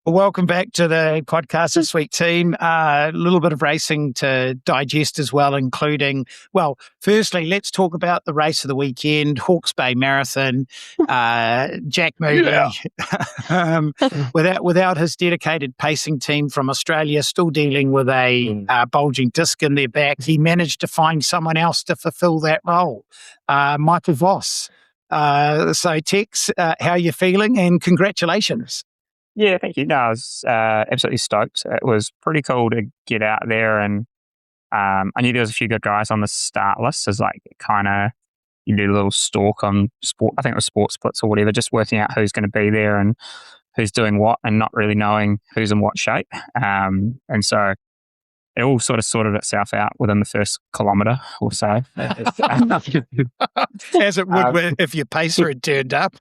Welcome back to the podcast this week, team. A little bit of racing to digest as well, including, well, firstly, let's talk about the race of the weekend, Hawke's Bay Marathon. Jack Moody, without his dedicated pacing team from Australia, still dealing with a bulging disc in their back, he managed to find someone else to fulfill that role, Michael Voss. So, Tex, how are you feeling? And congratulations. Yeah, thank you. No, I was absolutely stoked. It was pretty cool to get out there, and I knew there was a few good guys on the start list. As like kind of you do a little stalk on sport. I think it was Sports Splits or whatever, just working out who's going to be there and who's doing what, and not really knowing who's in what shape. And so it all sort of sorted itself out within the first kilometre or so. As it would if your pacer had turned up.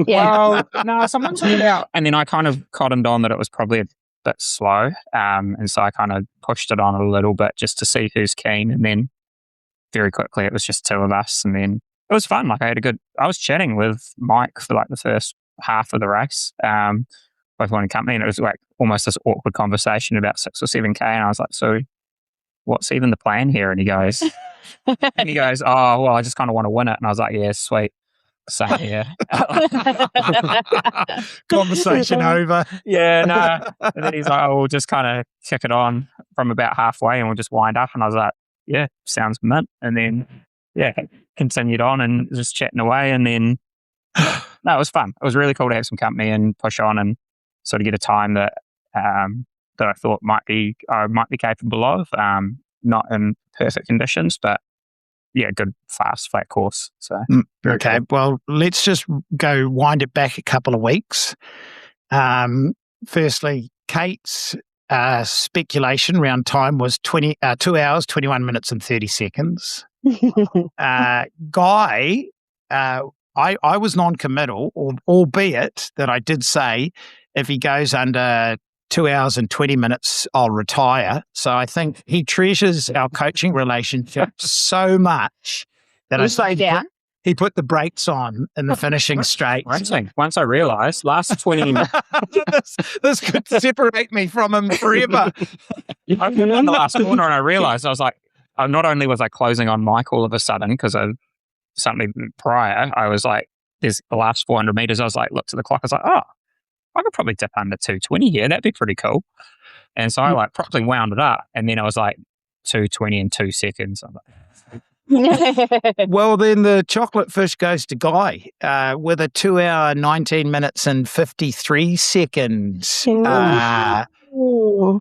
Yeah. Well, no, someone took it out, and then I kind of cottoned on that it was probably a bit slow, and so I kind of pushed it on a little bit just to see who's keen, and then very quickly it was just two of us, and then it was fun. Like I was chatting with Mike for like the first half of the race, both one company, and it was like almost this awkward conversation about 6 or 7K, and I was like, so what's even the plan here? And he goes, oh, well, I just kind of want to win it, and I was like, yeah, sweet. Same here. Conversation over. Yeah, no. And then he's like, oh, we'll just kind of kick it on from about halfway and we'll just wind up. And I was like, yeah, sounds mint. And then, yeah, continued on and just chatting away. And then, no, it was fun. It was really cool to have some company and push on and sort of get a time that I thought I might be capable of. Not in perfect conditions, but yeah, good, fast, flat course. So okay, cool. Well, let's just go wind it back a couple of weeks. Firstly, Kate's speculation round time was 2 hours, 21 minutes and 30 seconds. Guy, I was non-committal, albeit that I did say if he goes under 2 hours and 20 minutes, I'll retire. So I think he treasures our coaching relationship so much that he put the brakes on in the finishing straight. Once I realised, last 20 minutes. this could separate me from him forever. I came in the last corner and I realised, I was like, not only was I closing on Mike all of a sudden because of something prior, I was like, there's the last 400 metres. I was like, looked at the clock. I was like, oh, I could probably dip under 220 here. That'd be pretty cool. And so I like properly wound it up. And then I was like 220 in 2 seconds. I'm like, well, then the chocolate fish goes to Guy with a 2 hour, 19 minutes and 53 seconds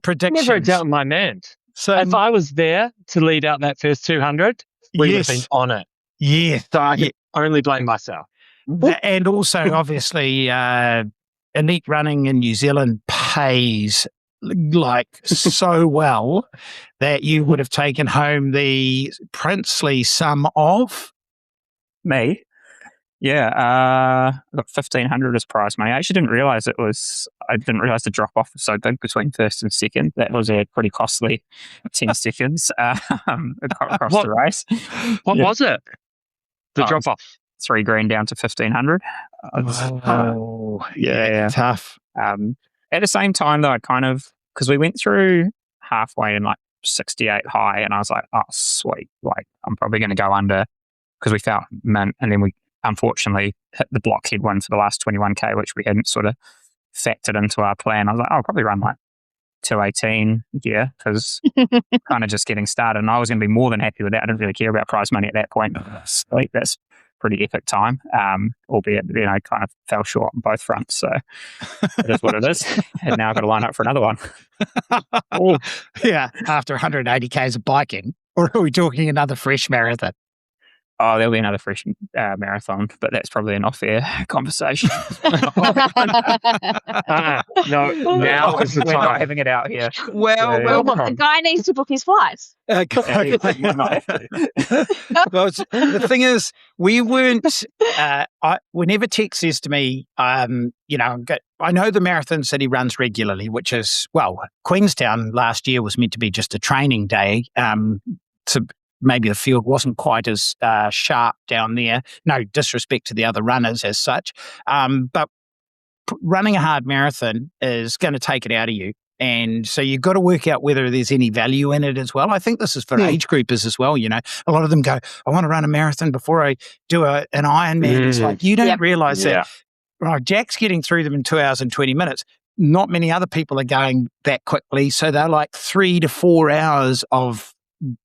prediction. Never a doubt in my mind. So if I was there to lead out that first 200, we would have been on it. Yeah. So I can only blame myself. And also, obviously, elite running in New Zealand pays like so well that you would have taken home the princely sum of me. Yeah, I got 1,500 as prize money. I actually didn't realize the drop off was so big between first and second. That was a pretty costly 10 seconds across the race. What was it? The drop off. $3,000 down to 1,500. Oh, yeah, tough. At the same time, though, because we went through halfway in like 68 high, and I was like, oh, sweet. Like, I'm probably going to go under because we felt mint, and then we unfortunately hit the blockhead one for the last 21K, which we hadn't sort of factored into our plan. I was like, oh, I'll probably run like 2:18, yeah, because kind of just getting started. And I was going to be more than happy with that. I didn't really care about prize money at that point. Sweet, that's pretty epic time, albeit, kind of fell short on both fronts. So it is what it is. And now I've got to line up for another one. Yeah, after 180 Ks of biking. Or are we talking another fresh marathon? Oh, there'll be another fresh marathon, but that's probably an off-air conversation. No, now is the time. We're not having it out here. Well, the guy needs to book his flights. Well, the thing is, we weren't. Whenever Tex says to me, I know the marathons that he runs regularly, which is, Queenstown last year was meant to be just a training day. Maybe the field wasn't quite as sharp down there. No disrespect to the other runners as such. But running a hard marathon is going to take it out of you. And so you've got to work out whether there's any value in it as well. I think this is for age groupers as well. A lot of them go, I want to run a marathon before I do an Ironman. It's like, you don't realize that right, Jack's getting through them in 2 hours and 20 minutes. Not many other people are going that quickly. So they're like 3 to 4 hours of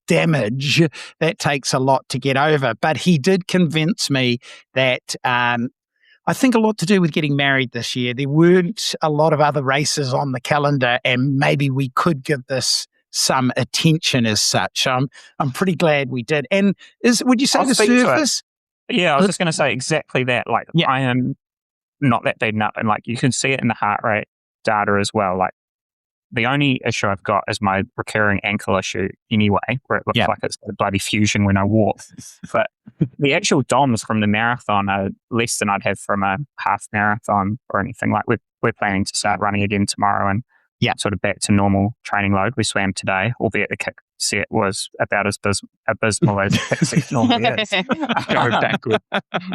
damage. That takes a lot to get over. But he did convince me that I think a lot to do with getting married this year. There weren't a lot of other races on the calendar, and maybe we could give this some attention as such. I'm pretty glad we did. And would you say the surface? Yeah, I was just going to say exactly that. Like, I am not that beaten up, and like you can see it in the heart rate data as well. Like, the only issue I've got is my recurring ankle issue anyway, where it looks like it's a bloody fusion when I walk. But the actual DOMs from the marathon are less than I'd have from a half marathon or anything. Like, we're planning to start running again tomorrow and sort of back to normal training load. We swam today, albeit the kick set was about as abysmal as kick set normally is. Going backward.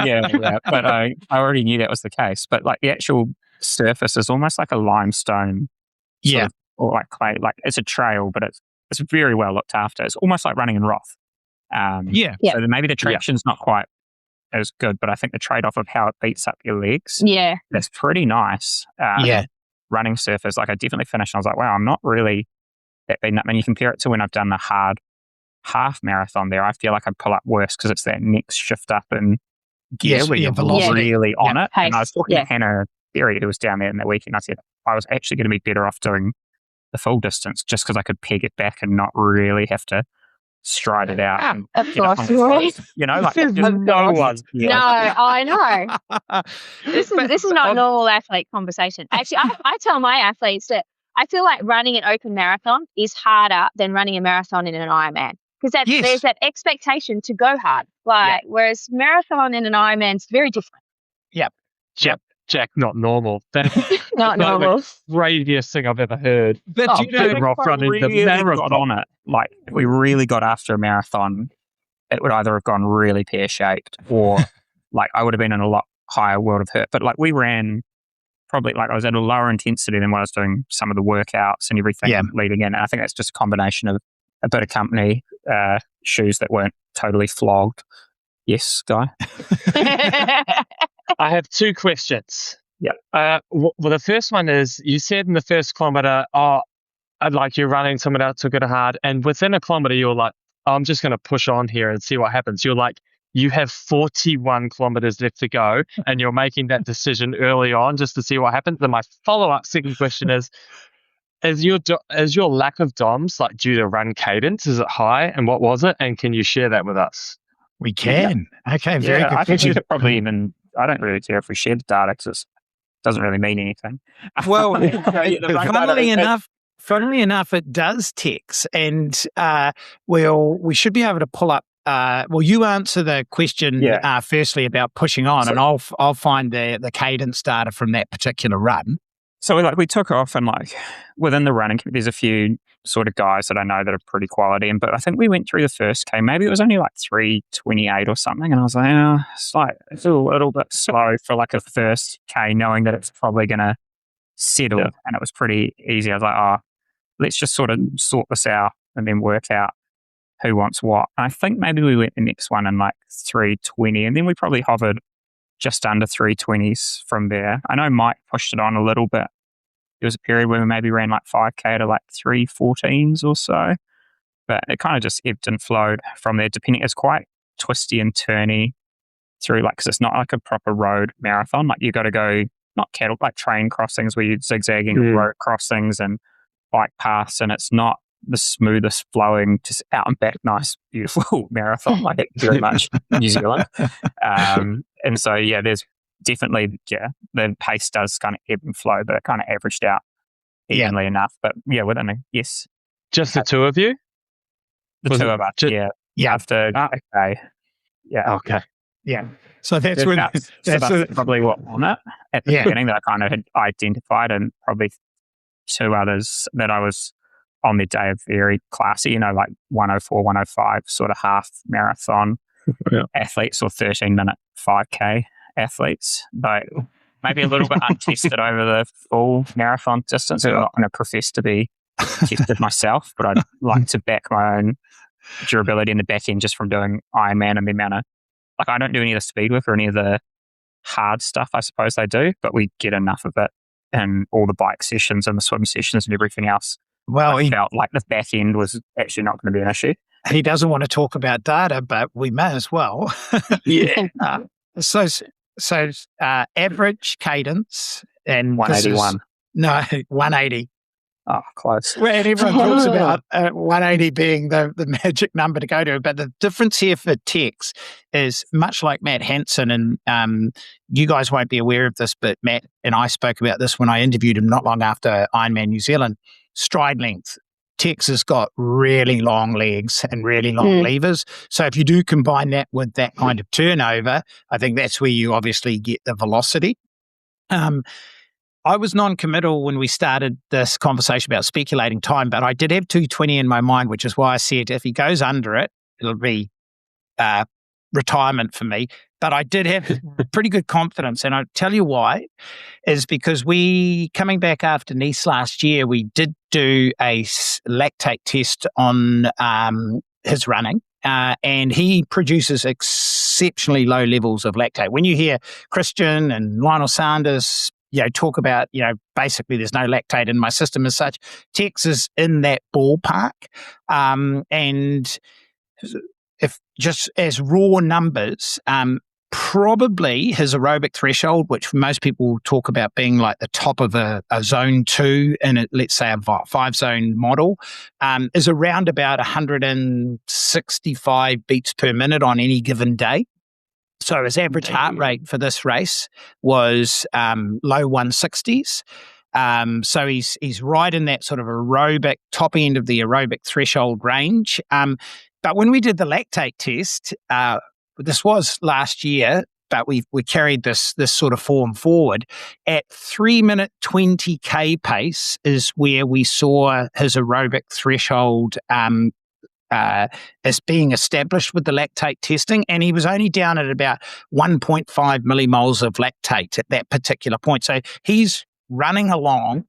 Yeah. But I already knew that was the case. But like the actual surface is almost like a limestone sort of, or like clay, like it's a trail, but it's very well looked after. It's almost like running in Roth. So maybe the traction's not quite as good, but I think the trade-off of how it beats up your legs, that's pretty nice. Running surface, like I definitely finished and I was like, wow, I'm not really that beaten up. And you compare it to when I've done the hard half marathon there, I feel like I pull up worse because it's that next shift up and gear where you're really on it. Pace. And I was talking to Hannah Berry, who was down there in that weekend. I said I was actually going to be better off doing the full distance just because I could peg it back and not really have to stride it out. Of course, right? Like no one. No, I know. This is not normal athlete conversation. Actually, I tell my athletes that I feel like running an open marathon is harder than running a marathon in an Ironman because there's that expectation to go hard. Whereas marathon in an Ironman is very different. Jack, not normal. That's not normal. The craziest thing I've ever heard. But running the marathon on it. Like, if we really got after a marathon, it would either have gone really pear-shaped or like I would have been in a lot higher world of hurt. But like we ran probably like I was at a lower intensity than when I was doing some of the workouts and everything leading in. And I think that's just a combination of a bit of company, shoes that weren't totally flogged. Yes, Guy? I have 2 questions. Yeah. Well, the first one is, you said in the first kilometer, I'd like you running, someone else took it hard. And within a kilometer, you're like, I'm just going to push on here and see what happens. You're like, you have 41 kilometers left to go and you're making that decision early on just to see what happens. And my follow-up second question is your lack of DOMs like due to run cadence? Is it high? And what was it? And can you share that with us? We can. Okay, very good. I think we could probably I don't really care if we share the data because it doesn't really mean anything. Well, funnily enough, it does, Tex. And we should be able to pull up. You answer the question firstly about pushing on, and I'll find the cadence data from that particular run. So we took off, and like within the running, there's a few sort of guys that I know that are pretty quality. But I think we went through the first K, maybe it was only like 3:28 or something. And I was like, it's a little bit slow for like a first K, knowing that it's probably going to settle. Yeah. And it was pretty easy. I was like, let's just sort of sort this out and then work out who wants what. And I think maybe we went the next one in like 3:20, and then we probably hovered just under 3:20s from there. I know Mike pushed it on a little bit. There was a period where we maybe ran like 5K to like 3:14s or so, but it kind of just ebbed and flowed from there. Depending, it's quite twisty and turny through, like, because it's not like a proper road marathon. Like you got to go not cattle, like train crossings where you're zigzagging road crossings and bike paths, and it's not the smoothest flowing, just out and back, nice, beautiful marathon, like it very much New Zealand. And so, there's definitely, the pace does kind of ebb and flow, but it kind of averaged out evenly enough. But within just the two of you? The two of us, after okay. Yeah. Okay. Yeah. So that's when that's probably what on it at the beginning that I kind of had identified, and probably 2 others that I was on the day of very classy, like 104, 105 sort of half marathon athletes or 13-minute 5K athletes. But maybe a little bit untested over the full marathon distance. I'm not going to profess to be tested myself, but I'd like to back my own durability in the back end just from doing Ironman and the amount of, like, I don't do any of the speed work or any of the hard stuff, I suppose they do, but we get enough of it in all the bike sessions and the swim sessions and everything else. Well, I felt like the back end was actually not going to be an issue. he doesn't want to talk about data, but we may as well. Yeah. So average cadence and 181. No, 180. Oh, close. Well, and everyone talks about 180 being the magic number to go to. But the difference here for Tex is much like Matt Hansen, and you guys won't be aware of this, but Matt and I spoke about this when I interviewed him not long after Ironman New Zealand. Stride length. Tex has got really long legs and really long levers. So if you do combine that with that kind of turnover, I think that's where you obviously get the velocity. I was non-committal when we started this conversation about speculating time, but I did have 220 in my mind, which is why I said if he goes under it, it'll be retirement for me. But I did have pretty good confidence, and I'll tell you why, is because coming back after Nice last year, we did do a lactate test on his running, and he produces exceptionally low levels of lactate. When you hear Christian and Lionel Sanders talk about, basically there's no lactate in my system as such, Tex is in that ballpark. And if just as raw numbers, probably his aerobic threshold, which most people talk about being like the top of a zone 2 in let's say a 5-zone model, is around about 165 beats per minute on any given day. So his average heart rate for this race was low 160s. So he's right in that sort of aerobic, top end of the aerobic threshold range. But when we did the lactate test, this was last year, but we carried this sort of form forward. At 3-minute 20K pace is where we saw his aerobic threshold as being established with the lactate testing, and he was only down at about 1.5 millimoles of lactate at that particular point. So he's running along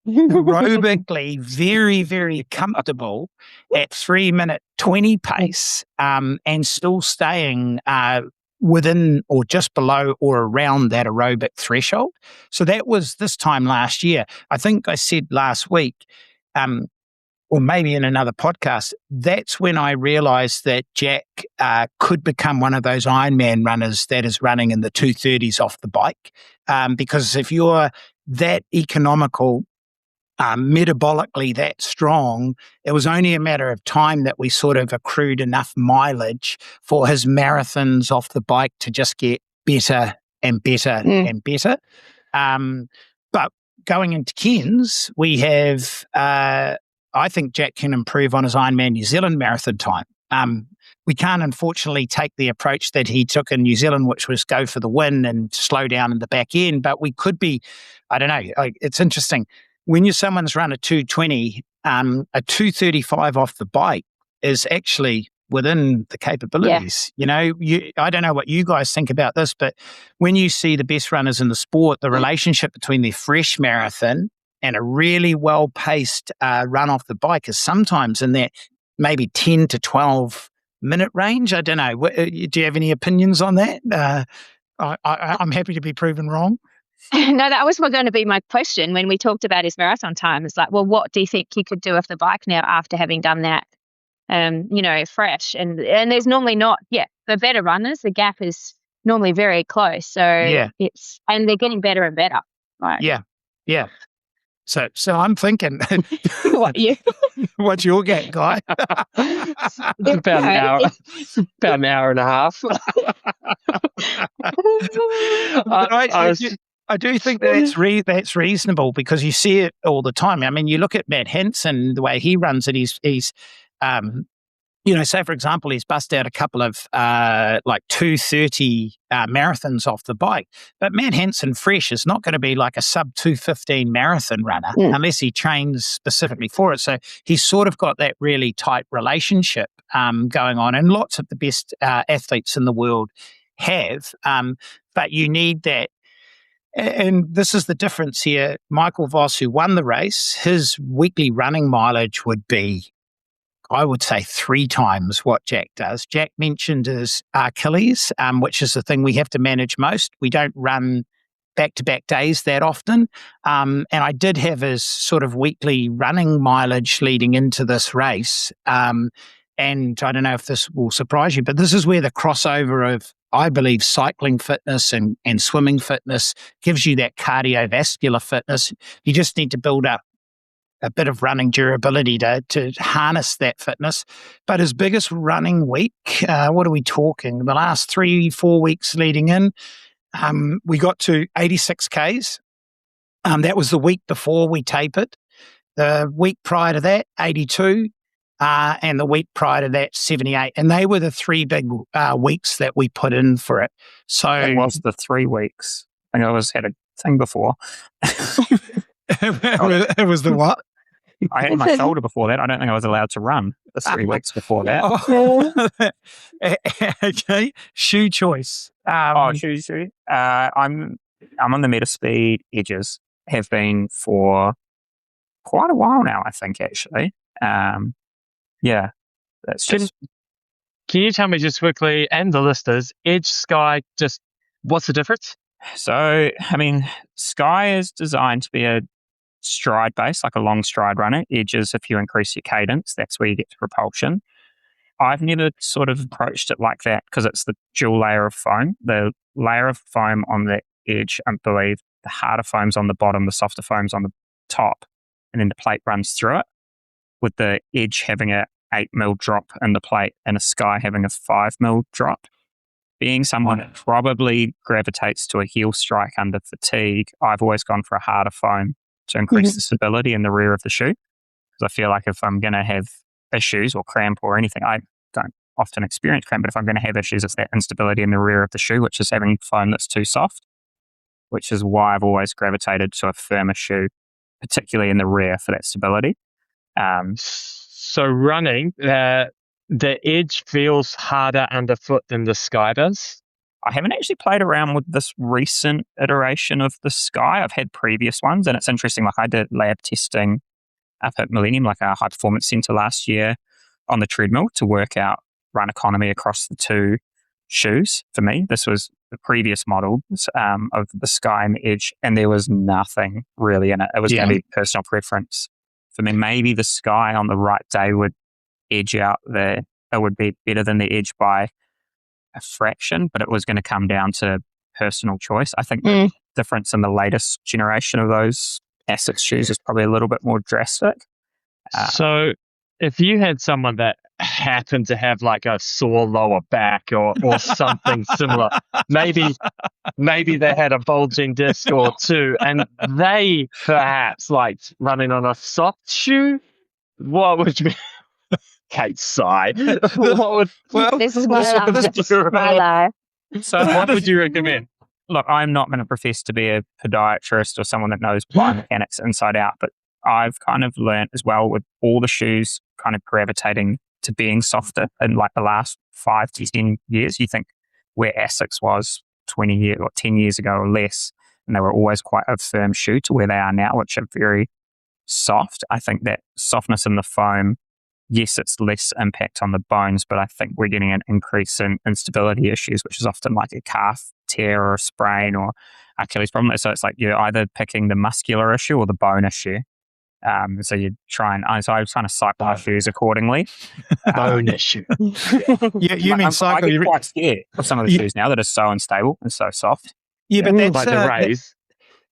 aerobically very, very comfortable at 3-minute 20 pace, and still staying within or just below or around that aerobic threshold. So that was this time last year. I think I said last week, or maybe in another podcast, that's when I realized that Jack could become one of those Ironman runners that is running in the 230s off the bike. Because if you're that economical, metabolically that strong, it was only a matter of time that we sort of accrued enough mileage for his marathons off the bike to just get better and better and better. But going into Cairns, we have... I think Jack can improve on his Ironman New Zealand marathon time. We can't, unfortunately, take the approach that he took in New Zealand, which was go for the win and slow down in the back end. But we could be, I don't know, it's interesting. When someone's run a 220, a 235 off the bike is actually within the capabilities. I don't know what you guys think about this, but when you see the best runners in the sport, the relationship between their fresh marathon and a really well-paced run off the bike is sometimes in that maybe 10 to 12 minute range. I don't know. Do you have any opinions on that? I'm happy to be proven wrong. No, that was going to be my question when we talked about his marathon time. It's like, well, what do you think he could do off the bike now after having done that, fresh? And there's normally not, for better runners, the gap is normally very close. So and they're getting better and better. Right? Yeah. So I'm thinking, what's your gap, Guy? About an hour and a half. I do think that's reasonable because you see it all the time. I mean, you look at Matt Hansen, the way he runs it, he's say, for example, he's bust out a couple of 2:30 marathons off the bike. But Matt Hansen fresh is not going to be like a sub 2:15 marathon runner unless he trains specifically for it. So he's sort of got that really tight relationship going on. And lots of the best athletes in the world have. But you need that And this is the difference here. Michael Voss, who won the race, his weekly running mileage would be, I would say, 3 times what Jack does. Jack mentioned his Achilles, which is the thing we have to manage most. We don't run back-to-back days that often. And I did have his sort of weekly running mileage leading into this race. And I don't know if this will surprise you, but this is where the crossover of, I believe, cycling fitness and swimming fitness gives you that cardiovascular fitness. You just need to build up a bit of running durability to harness that fitness. But his biggest running week, what are we talking? The last 3-4 weeks leading in, we got to 86 Ks. That was the week before we tapered. The week prior to that, 82. And the week prior to that, 78. And they were the 3 big weeks that we put in for it. So it was the 3 weeks. I think I always had a thing before. It was the what? I had my shoulder before that. I don't think I was allowed to run the 3 weeks before that. Okay. Shoe choice. Shoe. I'm on the Metaspeed edges. Have been for quite a while now, I think, actually. Yeah, that's just. Can you tell me just quickly, and the listeners, Edge, Sky, just what's the difference? So, I mean, Sky is designed to be a stride base, like a long stride runner. Edges, if you increase your cadence, that's where you get to propulsion. I've never sort of approached it like that because it's the dual layer of foam. The layer of foam on the edge, I believe, the harder foam's on the bottom, the softer foam's on the top, and then the plate runs through it, with the edge having a 8mm drop in the plate and a Sky having a 5mm drop. Being someone that probably gravitates to a heel strike under fatigue, I've always gone for a harder foam to increase the stability in the rear of the shoe. Because I feel like if I'm going to have issues or cramp or anything, I don't often experience cramp, but if I'm going to have issues, it's that instability in the rear of the shoe, which is having foam that's too soft, which is why I've always gravitated to a firmer shoe, particularly in the rear for that stability. So running, the edge feels harder underfoot than the Sky does? I haven't actually played around with this recent iteration of the Sky. I've had previous ones, and it's interesting. Like I did lab testing up at Millennium, like our high performance center last year, on the treadmill to work out run economy across the 2 shoes. For me, this was the previous model of the Sky and the Edge, and there was nothing really in it. It was going to be personal preference. For me, maybe the Sky on the right day would edge out it would be better than the Edge by a fraction, but it was going to come down to personal choice. I think the difference in the latest generation of those Asics shoes is probably a little bit more drastic. So if you had someone that happened to have like a sore lower back or something similar, maybe they had a bulging disc or 2, and they perhaps liked running on a soft shoe, what would you Kate sigh. This is what I love. So what would you recommend? Look, I'm not going to profess to be a podiatrist or someone that knows biomechanics inside out, but I've kind of learned as well with all the shoes kind of gravitating to being softer in like the last 5 to 10 years. You think where Asics was 20 years or 10 years ago or less, and they were always quite a firm shoe, to where they are now, which are very soft. I think that softness in the foam, yes, it's less impact on the bones, but I think we're getting an increase in instability issues, which is often like a calf tear or a sprain or Achilles problem. So it's like you're either picking the muscular issue or the bone issue. So you try and, so I was trying to cycle my shoes accordingly. Bone issue. You mean cycle? I get quite scared of some of the shoes now that are so unstable and so soft. Yeah, but that's like the rays.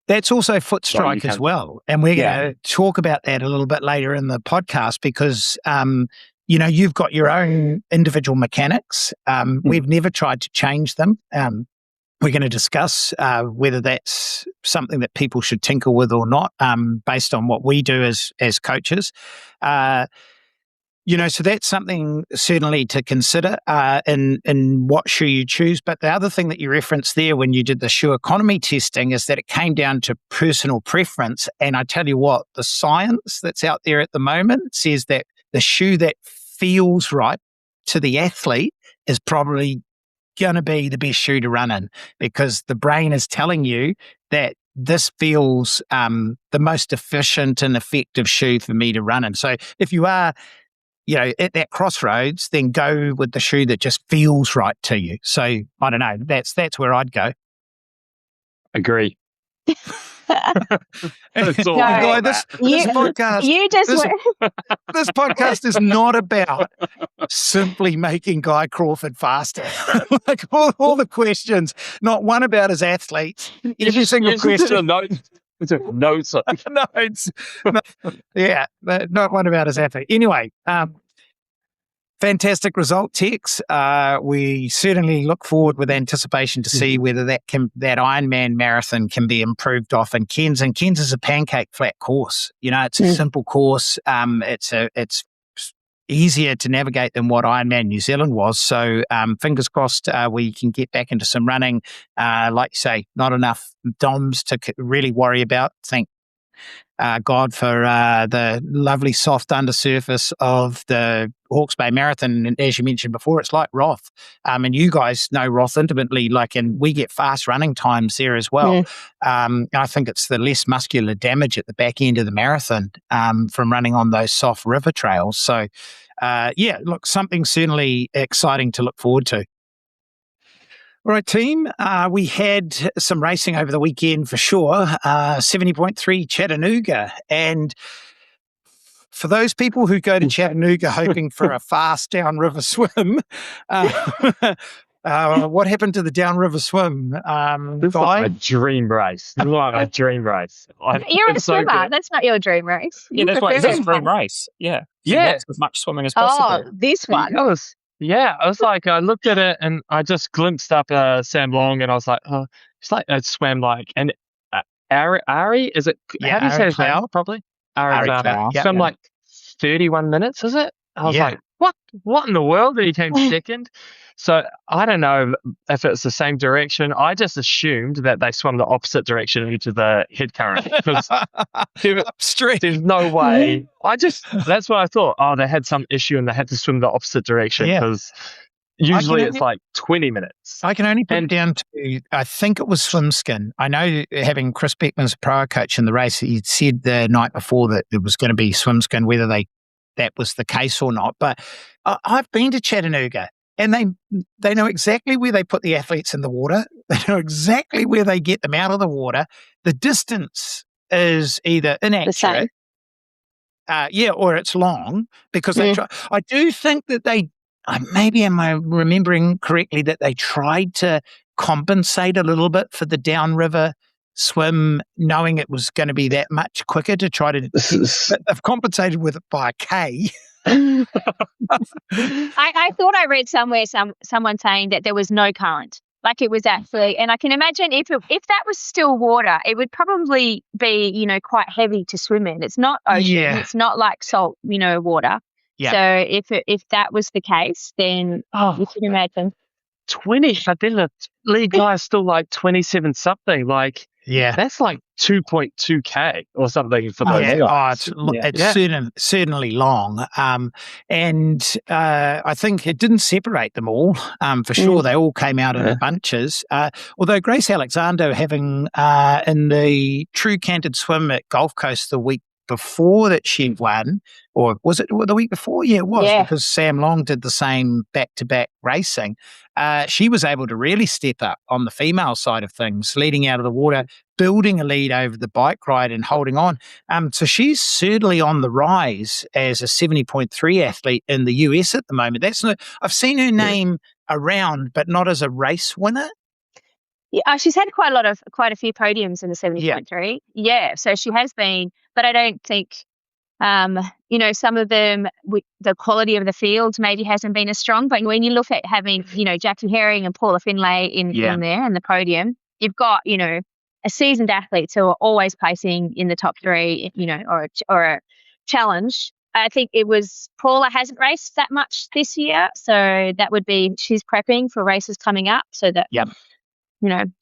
That's also foot strike as well. And we're going to talk about that a little bit later in the podcast because, you've got your own individual mechanics. We've never tried to change them. We're going to discuss whether that's something that people should tinker with or not, based on what we do as coaches. So that's something certainly to consider in what shoe you choose. But the other thing that you referenced there when you did the shoe economy testing is that it came down to personal preference. And I tell you what, the science that's out there at the moment says that the shoe that feels right to the athlete is probably going to be the best shoe to run in, because the brain is telling you that this feels the most efficient and effective shoe for me to run in. So if you are, at that crossroads, then go with the shoe that just feels right to you. So I don't know. That's where I'd go. Agree. This podcast is not about simply making Guy Crawford faster. Like all the questions, not one about his athletes. Every single question. Notes. Yeah, not one about his athlete. Anyway, fantastic result, Tex. We certainly look forward with anticipation to see whether that Ironman marathon can be improved off in Cairns. And Cairns is a pancake flat course. It's a simple course. It's easier to navigate than what Ironman New Zealand was. So fingers crossed we can get back into some running. Like you say, not enough DOMs to really worry about. Thank God for the lovely soft undersurface of the Hawke's Bay Marathon. And as you mentioned before, it's like Roth. And you guys know Roth intimately, and we get fast running times there as well. I think it's the less muscular damage at the back end of the marathon from running on those soft river trails. So, something certainly exciting to look forward to. All right, team. We had some racing over the weekend for sure. 70.3 Chattanooga. And for those people who go to Chattanooga hoping for a fast downriver swim, what happened to the downriver swim? This is like a dream race. You're a swimmer. That's not your dream race. Yeah, that's why it's a dream race. Yeah. As much swimming as possible. Oh, this one. I was like, I looked at it and I just glimpsed up Sam Long and I was like, oh, it's like it swam like an Ari. Is it? How do you say his name? Probably Ari. Swam like 31 minutes. Is it? I was like, what in the world? And he came second. So I don't know if it's the same direction. I just assumed that they swam the opposite direction into the head current because there's no way. That's what I thought. Oh, they had some issue and they had to swim the opposite direction because usually it's like 20 minutes. I can only put it down to, I think it was swim skin. I know having Chris Beckman's pro coach in the race, he said the night before that it was going to be swim skin, whether that was the case or not. But I've been to Chattanooga. And they know exactly where they put the athletes in the water. They know exactly where they get them out of the water. The distance is either inaccurate, or it's long because they try. I do think that maybe am I remembering correctly that they tried to compensate a little bit for the downriver swim, knowing it was going to be that much quicker to try to. They've compensated with it by a K. I thought I read somewhere someone saying that there was no current, like it was actually, and I can imagine if that was still water, it would probably be quite heavy to swim in. It's not ocean, it's not like salt water. So if that was the case, then you can imagine 20. But then the lead guy is still like 27 something. Like that's like 2.2K or something for those guys. It's certainly long. And I think it didn't separate them all. For sure, they all came out in bunches. Although Grace Alexander having in the true canted swim at Gulf Coast the week before that she won, or was it the week before? Yeah, it was, because Sam Long did the same back-to-back racing. She was able to really step up on the female side of things, leading out of the water, building a lead over the bike ride and holding on. So she's certainly on the rise as a 70.3 athlete in the US at the moment. I've seen her name around, but not as a race winner. Yeah, she's had quite a few podiums in the 70.3. Yeah, so she has been, but I don't think, some of them, the quality of the field maybe hasn't been as strong. But when you look at having, Jackie Hering and Paula Finlay in there in the podium, you've got, a seasoned athletes who are always placing in the top three, or a challenge. I think it was Paula hasn't raced that much this year, so that would be she's prepping for races coming up, so that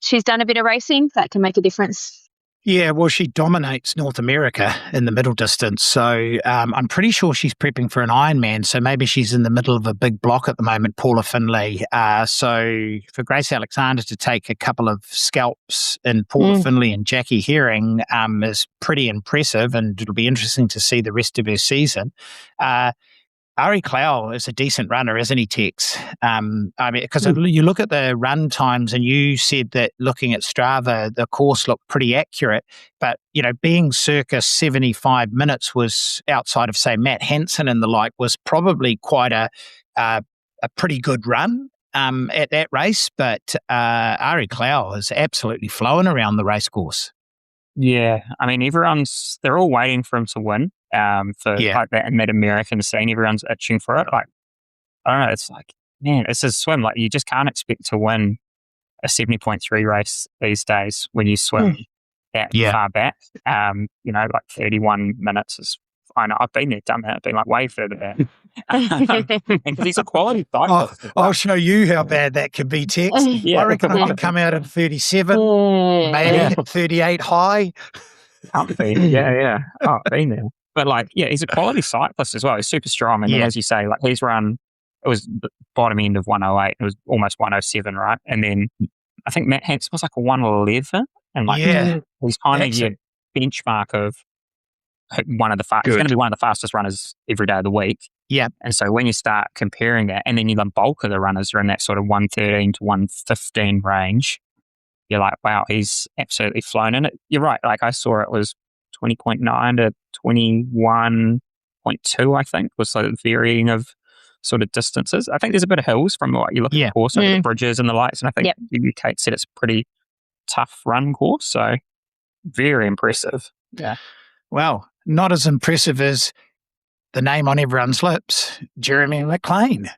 she's done a bit of racing that can make a difference. Yeah, well, she dominates North America in the middle distance. So I'm pretty sure she's prepping for an Ironman. So maybe she's in the middle of a big block at the moment, Paula Finlay. So for Grace Alexander to take a couple of scalps in Paula Finlay and Jackie Hering is pretty impressive. And it'll be interesting to see the rest of her season. Ari Clow is a decent runner, isn't he, Tex? I mean, because you look at the run times, and you said that looking at Strava, the course looked pretty accurate. But being circa 75 minutes was outside of, say, Matt Hansen and the like, was probably quite a pretty good run at that race. But Ari Clow is absolutely flowing around the race course. Yeah, I mean, they're all waiting for him to win. Like that in that American scene, everyone's itching for it. Like, I don't know, it's like, man, it's a swim. Like, you just can't expect to win a 70.3 race these days when you swim that far back. Like 31 minutes is, I know, I've been there, done that, I've been like way further back. And because he's a quality cyclist. I'll show you how bad that could be, Tex. I reckon I could come out at 37, maybe 38 high. Can't be. Yeah. Oh, been there. But he's a quality cyclist as well. He's super strong. And then, as you say, like he's run, it was the bottom end of 108. It was almost 107, right? And then I think Matt Hansen was like a 111. And he's kind of your benchmark of one of the fastest. He's going to be one of the fastest runners every day of the week. Yeah. And so when you start comparing that, and then the bulk of the runners are in that sort of 113 to 115 range, you're like, wow, he's absolutely flown in it. You're right. Like I saw it was 20.9 to 21.2, I think, was the varying of sort of distances. I think there's a bit of hills from what you look at the course, over the bridges and the lights. And I think Kate said it's a pretty tough run course. So very impressive. Yeah. Well, not as impressive as the name on everyone's lips, Jeremy McLean.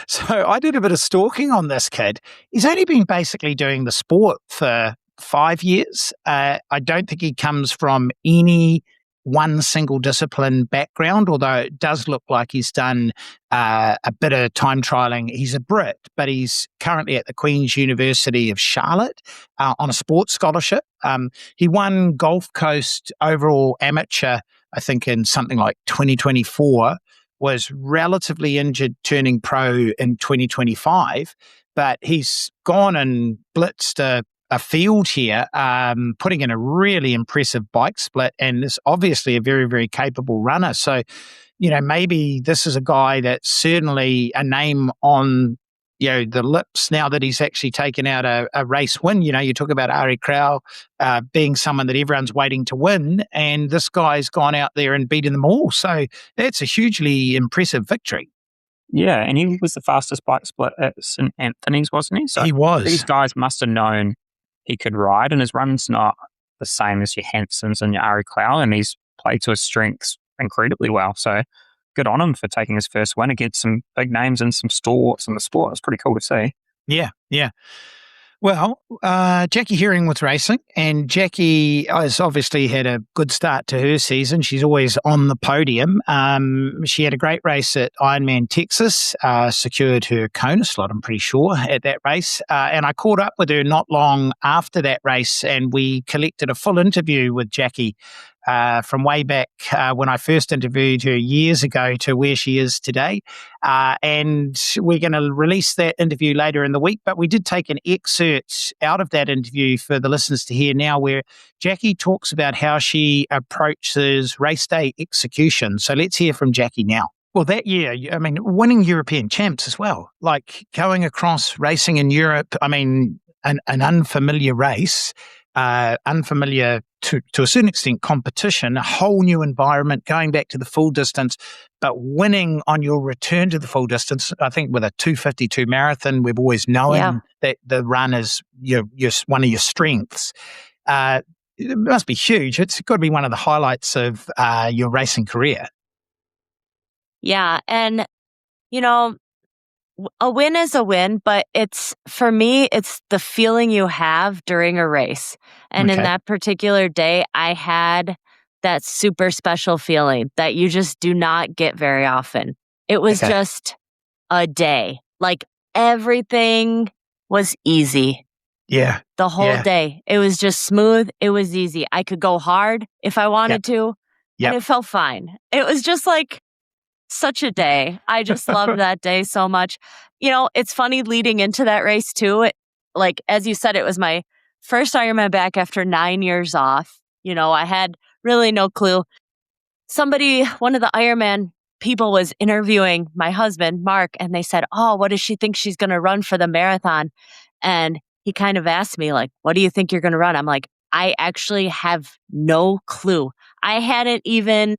So I did a bit of stalking on this kid. He's only been basically doing the sport for 5 years. I don't think he comes from any one single discipline background, although it does look like he's done a bit of time trialing. He's a Brit, but he's currently at the Queen's University of Charlotte on a sports scholarship. He won Gulf Coast overall amateur, I think, in something like 2024, was relatively injured turning pro in 2025, but he's gone and blitzed a field here, putting in a really impressive bike split, and is obviously a very, very capable runner. So, maybe this is a guy that's certainly a name on, the lips now that he's actually taken out a race win. You talk about Ari Crow being someone that everyone's waiting to win, and this guy's gone out there and beaten them all. So that's a hugely impressive victory. Yeah, and he was the fastest bike split at St. Anthony's, wasn't he? So he was. These guys must have known he could ride, and his run's not the same as your Hansons and your Ari Clow, and he's played to his strengths incredibly well. So good on him for taking his first win against some big names and some stalwarts in the sport. It's pretty cool to see. Yeah. Well, Jackie Hering was racing, and Jackie has obviously had a good start to her season. She's always on the podium. She had a great race at Ironman Texas, secured her Kona slot, I'm pretty sure, at that race. And I caught up with her not long after that race, and we collected a full interview with Jackie from way back when I first interviewed her years ago to where she is today. And we're going to release that interview later in the week, but we did take an excerpt out of that interview for the listeners to hear now, where Jackie talks about how she approaches race day execution. So let's hear from Jackie now. Well, that year, I mean, winning European champs as well, like going across racing in Europe, I mean, an unfamiliar race, unfamiliar to a certain extent competition, a whole new environment, going back to the full distance, but winning on your return to the full distance. I think with a 2:52 marathon, we've always known that the run is your one of your strengths. It must be huge. It's got to be one of the highlights of your racing career. Yeah, and a win is a win, but for me, it's the feeling you have during a race. And in that particular day, I had that super special feeling that you just do not get very often. It was just a day. Like everything was easy. Yeah. The whole day. It was just smooth. It was easy. I could go hard if I wanted to, and it felt fine. It was just like such a day. I just loved that day so much. You know, it's funny leading into that race too. Like, as you said, it was my first Ironman back after 9 years off. You know, I had really no clue. One of the Ironman people was interviewing my husband, Mark, and they said, "Oh, what does she think she's going to run for the marathon?" And he kind of asked me, like, "What do you think you're going to run?" I'm like, I actually have no clue. I hadn't even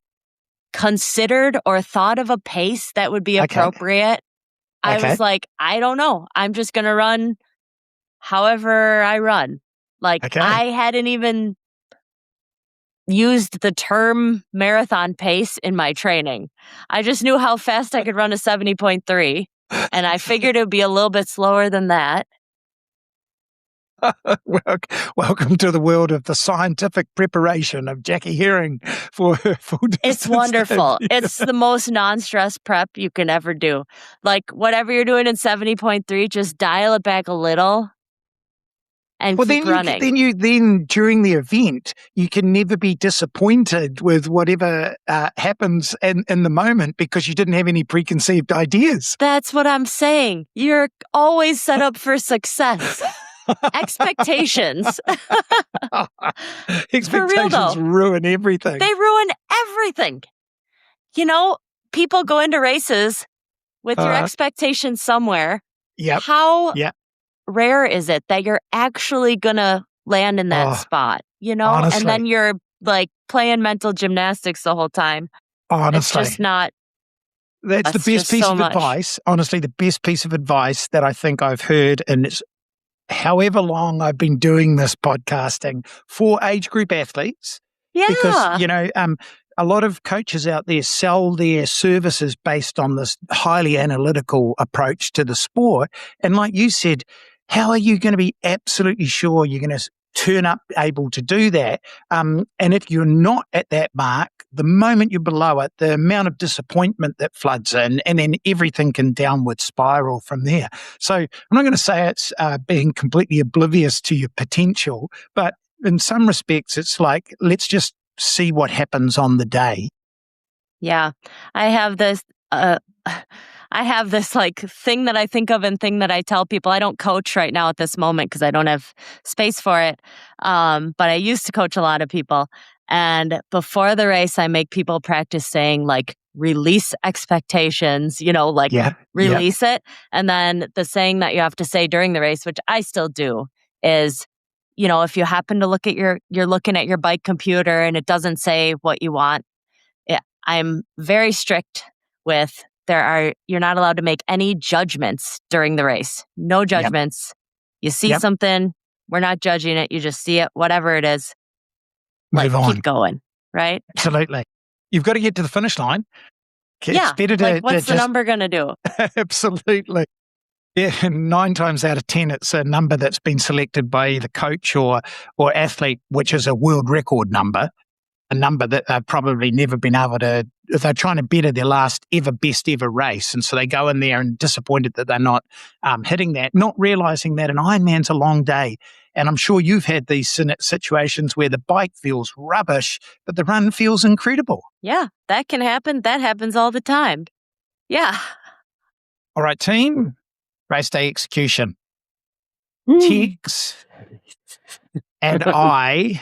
considered or thought of a pace that would be appropriate. I was like, I don't know. I'm just going to run however I run. Like, I hadn't even used the term marathon pace in my training. I just knew how fast I could run a 70.3, and I figured it would be a little bit slower than that. Welcome to the world of the scientific preparation of Jackie Hering for her full distance. It's wonderful. It's the most non-stress prep you can ever do. Like, whatever you're doing in 70.3, just dial it back a little and keep running. Then during the event, you can never be disappointed with whatever happens in the moment because you didn't have any preconceived ideas. That's what I'm saying. You're always set up for success. Expectations. Expectations ruin everything. They ruin everything. You know, people go into races with your expectations somewhere. Yep. How rare is it that you're actually going to land in that spot, you know? Honestly. And then you're like playing mental gymnastics the whole time. Honestly. It's just not. That's the best piece of advice. Honestly, the best piece of advice that I think I've heard, and it's however long I've been doing this podcasting for age group athletes. Yeah. Because, you know, a lot of coaches out there sell their services based on this highly analytical approach to the sport. And like you said, how are you going to be absolutely sure you're going to turn up able to do that? And if you're not at that mark, the moment you're below it, the amount of disappointment that floods in, and then everything can downward spiral from there. So I'm not going to say it's being completely oblivious to your potential, but in some respects, it's like, let's just see what happens on the day. Yeah. I have this like thing that I think of and thing that I tell people. I don't coach right now at this moment because I don't have space for it. But I used to coach a lot of people. And before the race, I make people practice saying like, release expectations, you know, like release it. And then the saying that you have to say during the race, which I still do, is, you know, if you happen to look at you're looking at your bike computer and it doesn't say what you want, I'm very strict with you're not allowed to make any judgments during the race. No judgments. You see something, we're not judging it. You just see it, whatever it is. Move on. Keep going, right? Absolutely. You've got to get to the finish line. It's better to, what's the number going to do? Absolutely. Yeah, 9 times out of 10, it's a number that's been selected by either coach or athlete, which is a world record number, a number that they've probably never been able to. They're trying to better their best ever race, and so they go in there and disappointed that they're not hitting that, not realizing that an Ironman's a long day. And I'm sure you've had these situations where the bike feels rubbish, but the run feels incredible. Yeah, that can happen. That happens all the time. Yeah. All right, team. Race day execution. Tex and I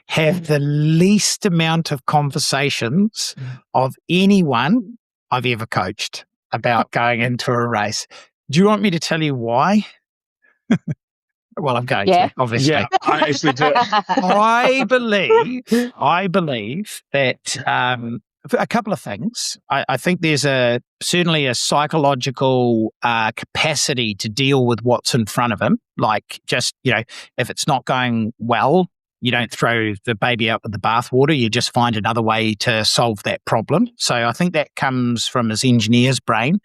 have the least amount of conversations of anyone I've ever coached about going into a race. Do you want me to tell you why? Well, I'm going to, obviously. Yeah, I actually do. I believe that a couple of things. I think there's certainly a psychological capacity to deal with what's in front of him. Like, just, you know, if it's not going well, you don't throw the baby out with the bathwater. You just find another way to solve that problem. So I think that comes from his engineer's brain.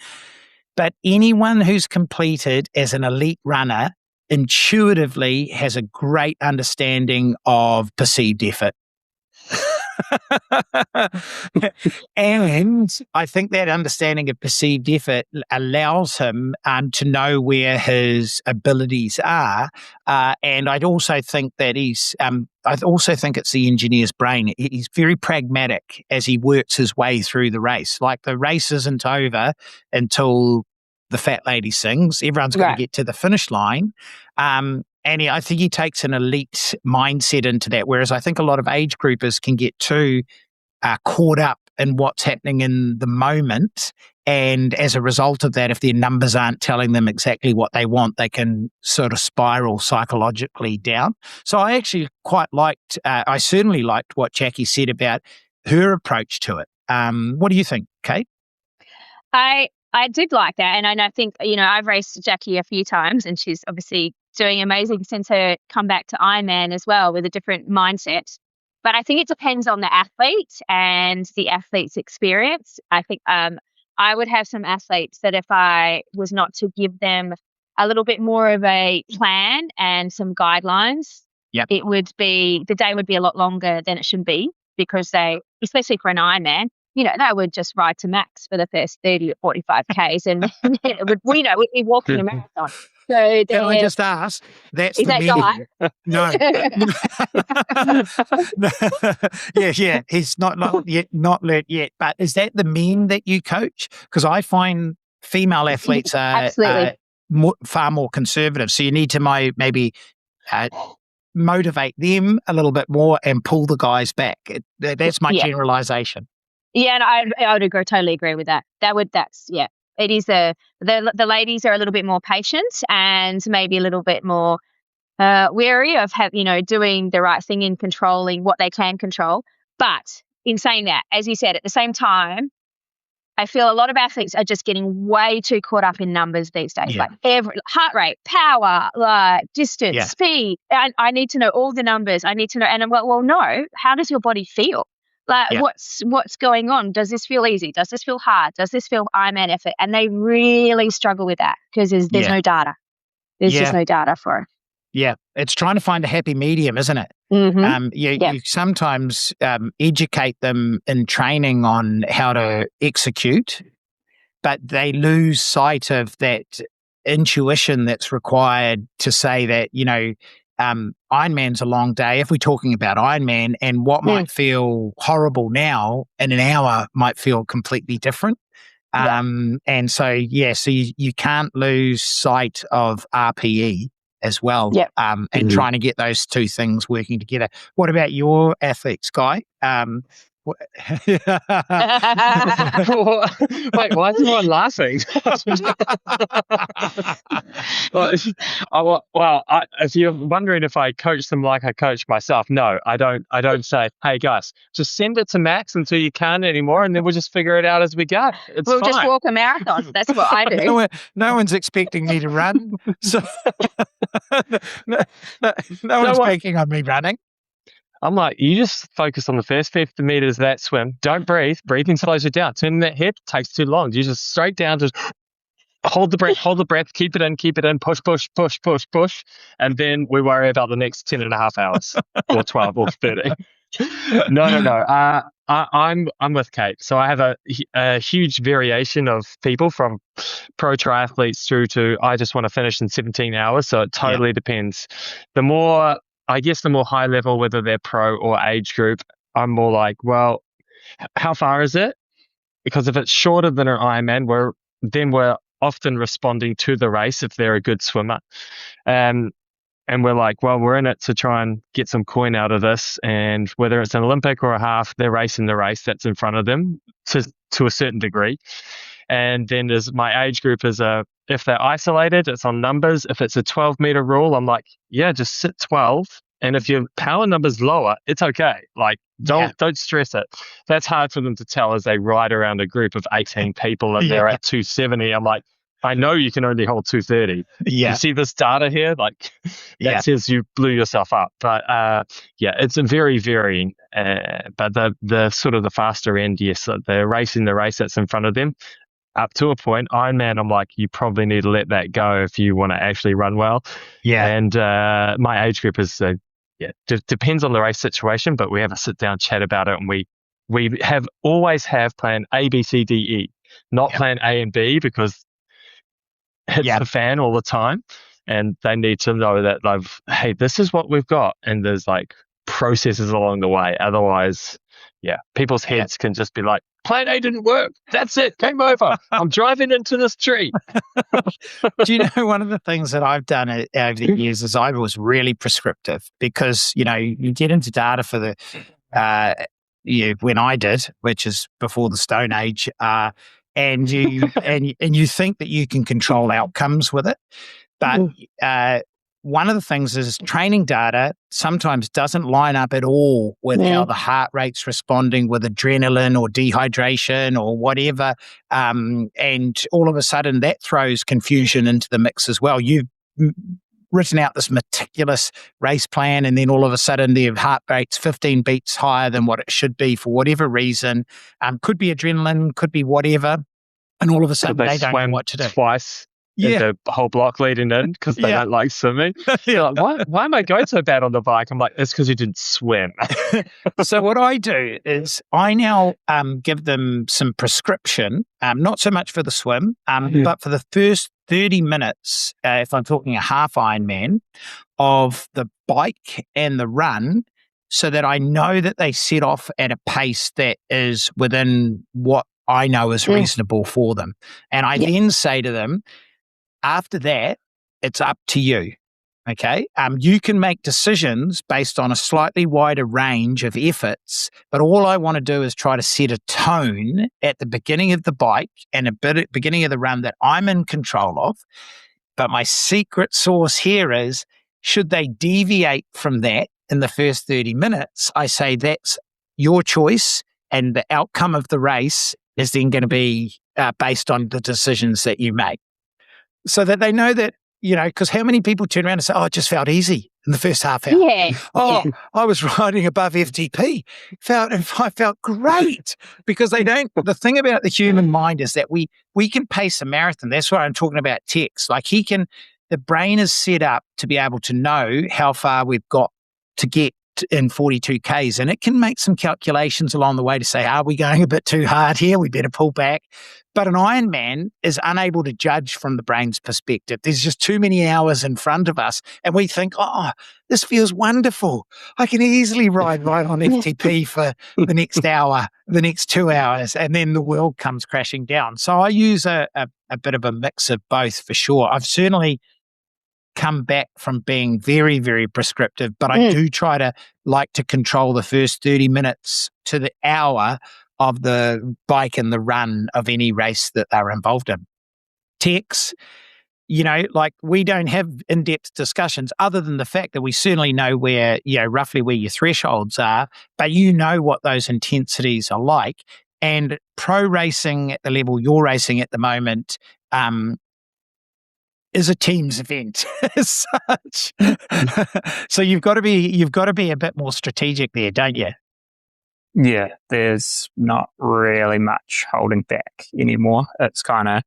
But anyone who's completed as an elite runner intuitively has a great understanding of perceived effort. And I think that understanding of perceived effort allows him to know where his abilities are. And I'd also think that I also think it's the engineer's brain. He's very pragmatic as he works his way through the race. Like the race isn't over until the fat lady sings. Everyone's got to get to the finish line. And I think he takes an elite mindset into that, whereas I think a lot of age groupers can get too caught up in what's happening in the moment. And as a result of that, if their numbers aren't telling them exactly what they want, they can sort of spiral psychologically down. So I actually I certainly liked what Jackie said about her approach to it. What do you think, Kate? I did like that. And I think, I've raced Jackie a few times, and she's obviously doing amazing since her comeback to Ironman as well, with a different mindset. But I think it depends on the athlete and the athlete's experience. I think I would have some athletes that if I was not to give them a little bit more of a plan and some guidelines, the day would be a lot longer than it should be, because especially for an Ironman, they would just ride to max for the first 30 or 45 Ks, and it would, we'd be walking a marathon. So can I just ask? That's is that guy? No. Yeah. He's not learnt yet. But is that the men that you coach? Because I find female athletes are far more conservative. So you need to maybe motivate them a little bit more and pull the guys back. That's my generalization. Yeah, and I would totally agree with that. It is the ladies are a little bit more patient and maybe a little bit more wary of doing the right thing and controlling what they can control. But in saying that, as you said, at the same time, I feel a lot of athletes are just getting way too caught up in numbers these days, like every heart rate, power, like distance, speed. I need to know all the numbers. I need to know, and I'm like, well, no. How does your body feel? Like, what's going on? Does this feel easy? Does this feel hard? Does this feel Ironman effort? And they really struggle with that because there's no data. There's just no data for it. Yeah, it's trying to find a happy medium, isn't it? Mm-hmm. You sometimes educate them in training on how to execute, but they lose sight of that intuition that's required to say that, Ironman's a long day. If we're talking about Ironman, and what might feel horrible now in an hour might feel completely different. And so you can't lose sight of RPE as well. And trying to get those two things working together. What about your athletes, Guy? Wait, why is everyone laughing? If you're wondering if I coach them like I coach myself, no, I don't. I don't say, "Hey guys, just send it to max until you can't anymore, and then we'll just figure it out as we go." We'll just walk a marathon. That's what I do. No one's expecting me to run, so no one's banking on me running. I'm like, you just focus on the first 50 meters of that swim. Don't breathe. Breathing slows you down. Turning that head takes too long. You just straight down, just hold the breath, keep it in, push. And then we worry about the next 10 and a half hours or 12 or 30. No. I'm with Kate. So I have a huge variation of people, from pro triathletes through to I just want to finish in 17 hours. So it totally depends. The more high level, whether they're pro or age group, I'm more like, well, how far is it? Because if it's shorter than an Ironman, we're often responding to the race if they're a good swimmer. And we're like, well, we're in it to try and get some coin out of this. And whether it's an Olympic or a half, they're racing the race that's in front of them to a certain degree. And then there's my age group if they're isolated, it's on numbers. If it's a 12-meter rule, I'm like, just sit 12. And if your power number's lower, it's okay. Like, don't stress it. That's hard for them to tell as they ride around a group of 18 people and they're at 270. I'm like, I know you can only hold 230. You see this data here? Like, that says you blew yourself up. But it's a very varying. But the sort of the faster end, yes, they're racing the race that's in front of them. Up to a point. Ironman, I'm like, you probably need to let that go if you want to actually run well. And my age group is depends on the race situation, but we have a sit down chat about it, and we always have plan A, B, C, D, E, not plan A and B, because it's the fan all the time, and they need to know that hey, this is what we've got, and there's like processes along the way. Otherwise, people's heads can just be like, plan A didn't work. That's it. Game over. I'm driving into this tree. Do you know, one of the things that I've done over the years is I was really prescriptive, because, you get into data for the, when I did, which is before the Stone Age, and you and you think that you can control outcomes with it. But one of the things is training data sometimes doesn't line up at all with how the heart rate's responding with adrenaline or dehydration or whatever. And all of a sudden that throws confusion into the mix as well. You've written out this meticulous race plan, and then all of a sudden their heart rate's 15 beats higher than what it should be for whatever reason. Could be adrenaline, could be whatever. And all of a sudden they don't know what to do. Twice. The whole block leading in because they don't like swimming. Like, why am I going so bad on the bike? I'm like, it's because you didn't swim. So what I do is I now give them some prescription, not so much for the swim, but for the first 30 minutes, if I'm talking a half Ironman, of the bike and the run, so that I know that they set off at a pace that is within what I know is reasonable for them. And I then say to them, after that, it's up to you. Okay. You can make decisions based on a slightly wider range of efforts, but all I want to do is try to set a tone at the beginning of the bike and a bit at the beginning of the run that I'm in control of. But my secret sauce here is, should they deviate from that in the first 30 minutes, I say that's your choice, and the outcome of the race is then going to be based on the decisions that you make. So that they know that, because how many people turn around and say, it just felt easy in the first half hour. I was riding above FTP. I felt great, because they don't. The thing about the human mind is that we can pace a marathon. That's what I'm talking about text. Like the brain is set up to be able to know how far we've got to get in 42 Ks, and it can make some calculations along the way to say, are we going a bit too hard here? We better pull back. But an Ironman is unable to judge from the brain's perspective. There's just too many hours in front of us, and we think, this feels wonderful. I can easily ride right on FTP for the next hour, the next 2 hours, and then the world comes crashing down. So I use a bit of a mix of both for sure. I've certainly come back from being very, very prescriptive, but I do try to like to control the first 30 minutes to the hour of the bike and the run of any race that they're involved in. Tex, like we don't have in-depth discussions other than the fact that we certainly know where, roughly where your thresholds are, but what those intensities are like. And pro racing at the level you're racing at the moment, is a team's event as such. So you've got to be a bit more strategic there, don't you? Yeah, there's not really much holding back anymore. It's kind of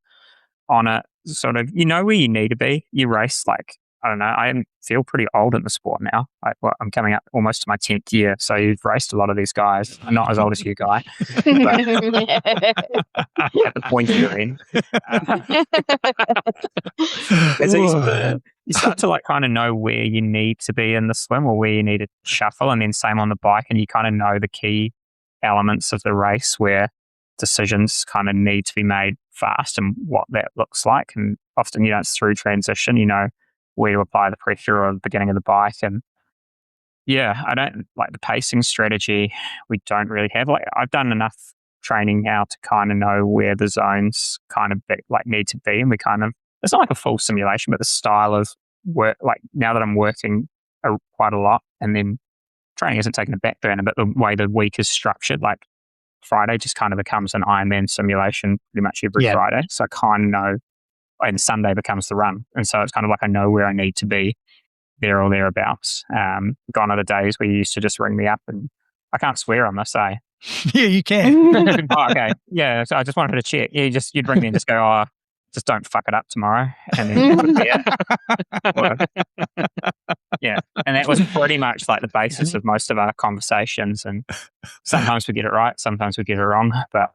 on a sort of, where you need to be. You race I don't know, I feel pretty old in the sport now. I'm coming up almost to my 10th year, so you've raced a lot of these guys. I'm not as old as you, Guy. But at the point you're in. So you start to kind of know where you need to be in the swim or where you need to shuffle, and then same on the bike, and you kind of know the key elements of the race where decisions kind of need to be made fast and what that looks like. And often, it's through transition, where to apply the pressure or the beginning of the bike. And I don't like the pacing strategy. We don't really have, I've done enough training now to kind of know where the zones kind of need to be. And we kind of, it's not like a full simulation, but the style of work, now that I'm working quite a lot, and then training isn't taking a back burner, but the way the week is structured, Friday just kind of becomes an Ironman simulation pretty much every Friday. So I kind of know, and Sunday becomes the run. And so it's kind of I know where I need to be there or thereabouts. Gone are the days where you used to just ring me up, and I can't swear on this, eh? Yeah, you can. Okay. Yeah. So I just wanted to check. Yeah, you'd ring me and just go, just don't fuck it up tomorrow. And then Yeah. And that was pretty much like the basis of most of our conversations. And sometimes we get it right, sometimes we get it wrong. But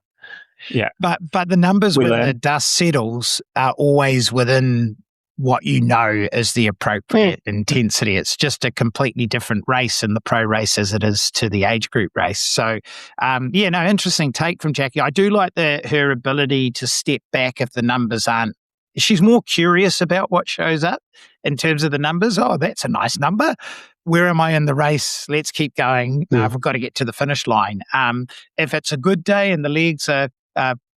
yeah. But the numbers when the dust settles are always within what you know is the appropriate intensity. It's just a completely different race in the pro race as it is to the age group race. So, interesting take from Jackie. I do like her ability to step back if the numbers aren't. She's more curious about what shows up in terms of the numbers. Oh, that's a nice number. Where am I in the race? Let's keep going. I've got to get to the finish line. If it's a good day and the legs are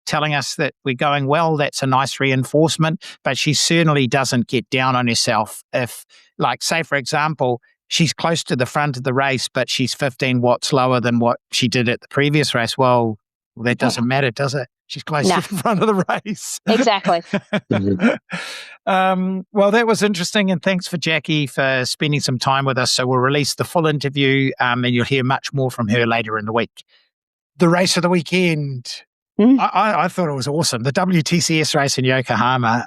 telling us that we're going well, that's a nice reinforcement, but she certainly doesn't get down on herself if, like, say, for example, she's close to the front of the race, but she's 15 watts lower than what she did at the previous race. Well, that doesn't matter, does it? She's close to the front of the race. Exactly. Well, that was interesting, and thanks for Jackie for spending some time with us. So we'll release the full interview, and you'll hear much more from her later in the week. The race of the weekend. I thought it was awesome. The WTCS race in Yokohama,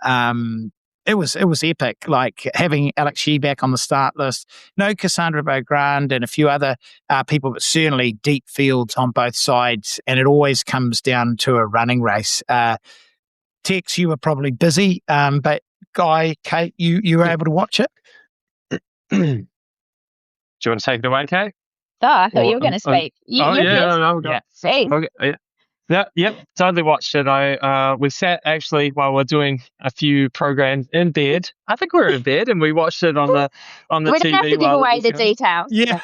it was epic. Like having Alex Shee back on the start list, no Cassandra Beaugrand and a few other people, but certainly deep fields on both sides. And it always comes down to a running race. Tex, you were probably busy, but Guy, Kate, you were able to watch it. Do you want to take it away, Kate? Oh, I thought you were going to speak. Yep, totally watched it. We sat actually while we're doing a few programs in bed. I think we were in bed and we watched it on the TV. We don't have to give away the details. Yeah,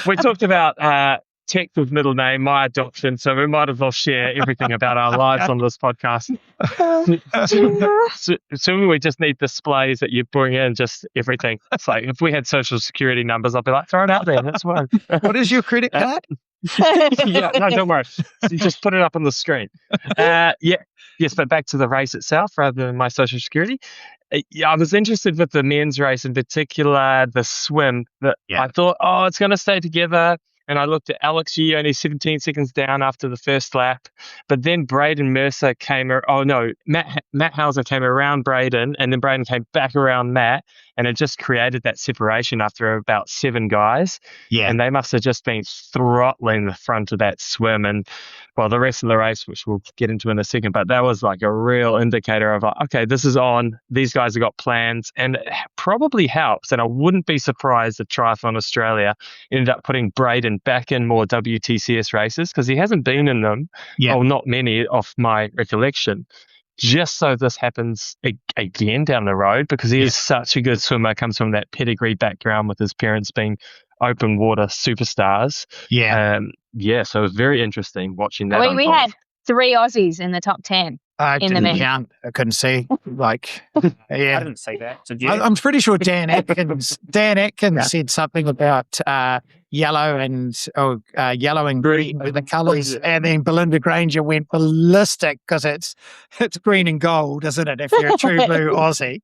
we talked about Tex's middle name, my adoption, so we might as well share everything about our lives on this podcast. So we just need displays that you bring in, just everything. It's like if we had social security numbers, I'd be like, throw it out there. That's fine. What is your credit card? Yeah, no, don't worry. You just put it up on the screen. Yes, but back to the race itself rather than my social security. I was interested with the men's race, in particular the swim. I thought, it's going to stay together. And I looked at Alex Shee, only 17 seconds down after the first lap. But then Braden Mercer Matt Hauser came around Braden, and then Braden came back around Matt, and it just created that separation after about 7 guys. Yeah. And they must have just been throttling the front of that swim. And, well, the rest of the race, which we'll get into in a second, but that was like a real indicator of, like, okay, this is on. These guys have got plans. And it probably helps. And I wouldn't be surprised if Triathlon Australia ended up putting Braden back in more WTCS races, because he hasn't been in them. Yeah. Not many off my recollection. Just so this happens again down the road, because he is such a good swimmer, comes from that pedigree background with his parents being open water superstars. So it was very interesting watching that. We had 3 Aussies in the top 10. I couldn't see. I didn't see that. Did you? I'm pretty sure Dan Atkins said something about yellow and green with the colours, and then Belinda Granger went ballistic because it's green and gold, isn't it? If you're a true blue Aussie,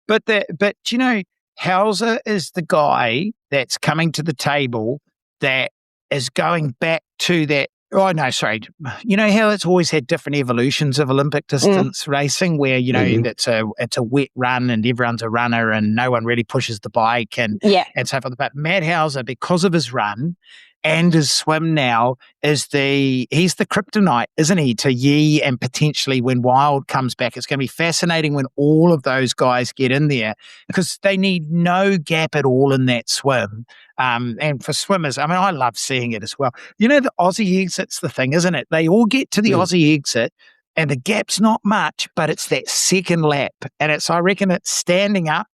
but you know, Hauser is the guy that's coming to the table that is going back to that. Oh, no, sorry. You know how it's always had different evolutions of Olympic distance racing where, you know, it's a wet run and everyone's a runner and no one really pushes the bike and so forth. But Matt Hauser, because of his run and his swim now, he's the kryptonite, isn't he, to Yi, and potentially when Wild comes back. It's going to be fascinating when all of those guys get in there, because they need no gap at all in that swim. And for swimmers, I mean, I love seeing it as well. You know, the Aussie exit's the thing, isn't it? They all get to the Aussie exit and the gap's not much, but it's that second lap. And I reckon it's standing up,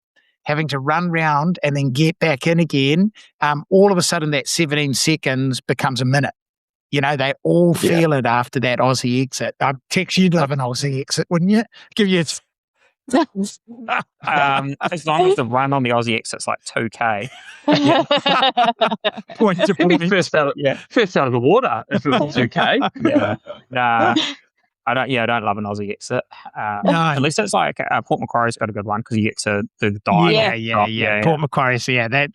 having to run round and then get back in again. All of a sudden that 17 seconds becomes a minute. You know, they all feel it after that Aussie exit. Tex, you'd love an Aussie exit, wouldn't you? Give you as long as the run on the Aussie exit's like 2K. Point to point. First out of the water if it was 2K. Nah. I don't love an Aussie exit. No. At least it's like Port Macquarie's got a good one because you get to do the dive. Yeah. Port Macquarie's, that's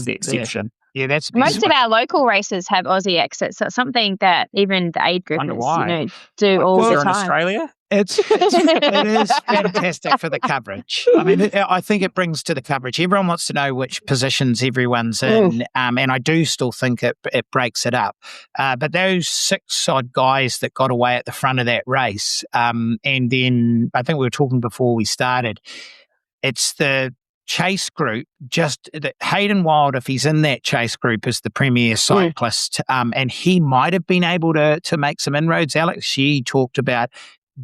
the exception. Yeah, that's most of our local races have Aussie exits. So it's something that even the aid groupers, do all the in time. Australia? it is fantastic for the coverage. I mean, I think it brings to the coverage. Everyone wants to know which positions everyone's in, and I do still think it breaks it up. But those 6 odd guys that got away at the front of that race, and then I think we were talking before we started, it's the chase group, just Hayden Wild, if he's in that chase group, is the premier cyclist, and he might have been able to make some inroads. Alex, she talked about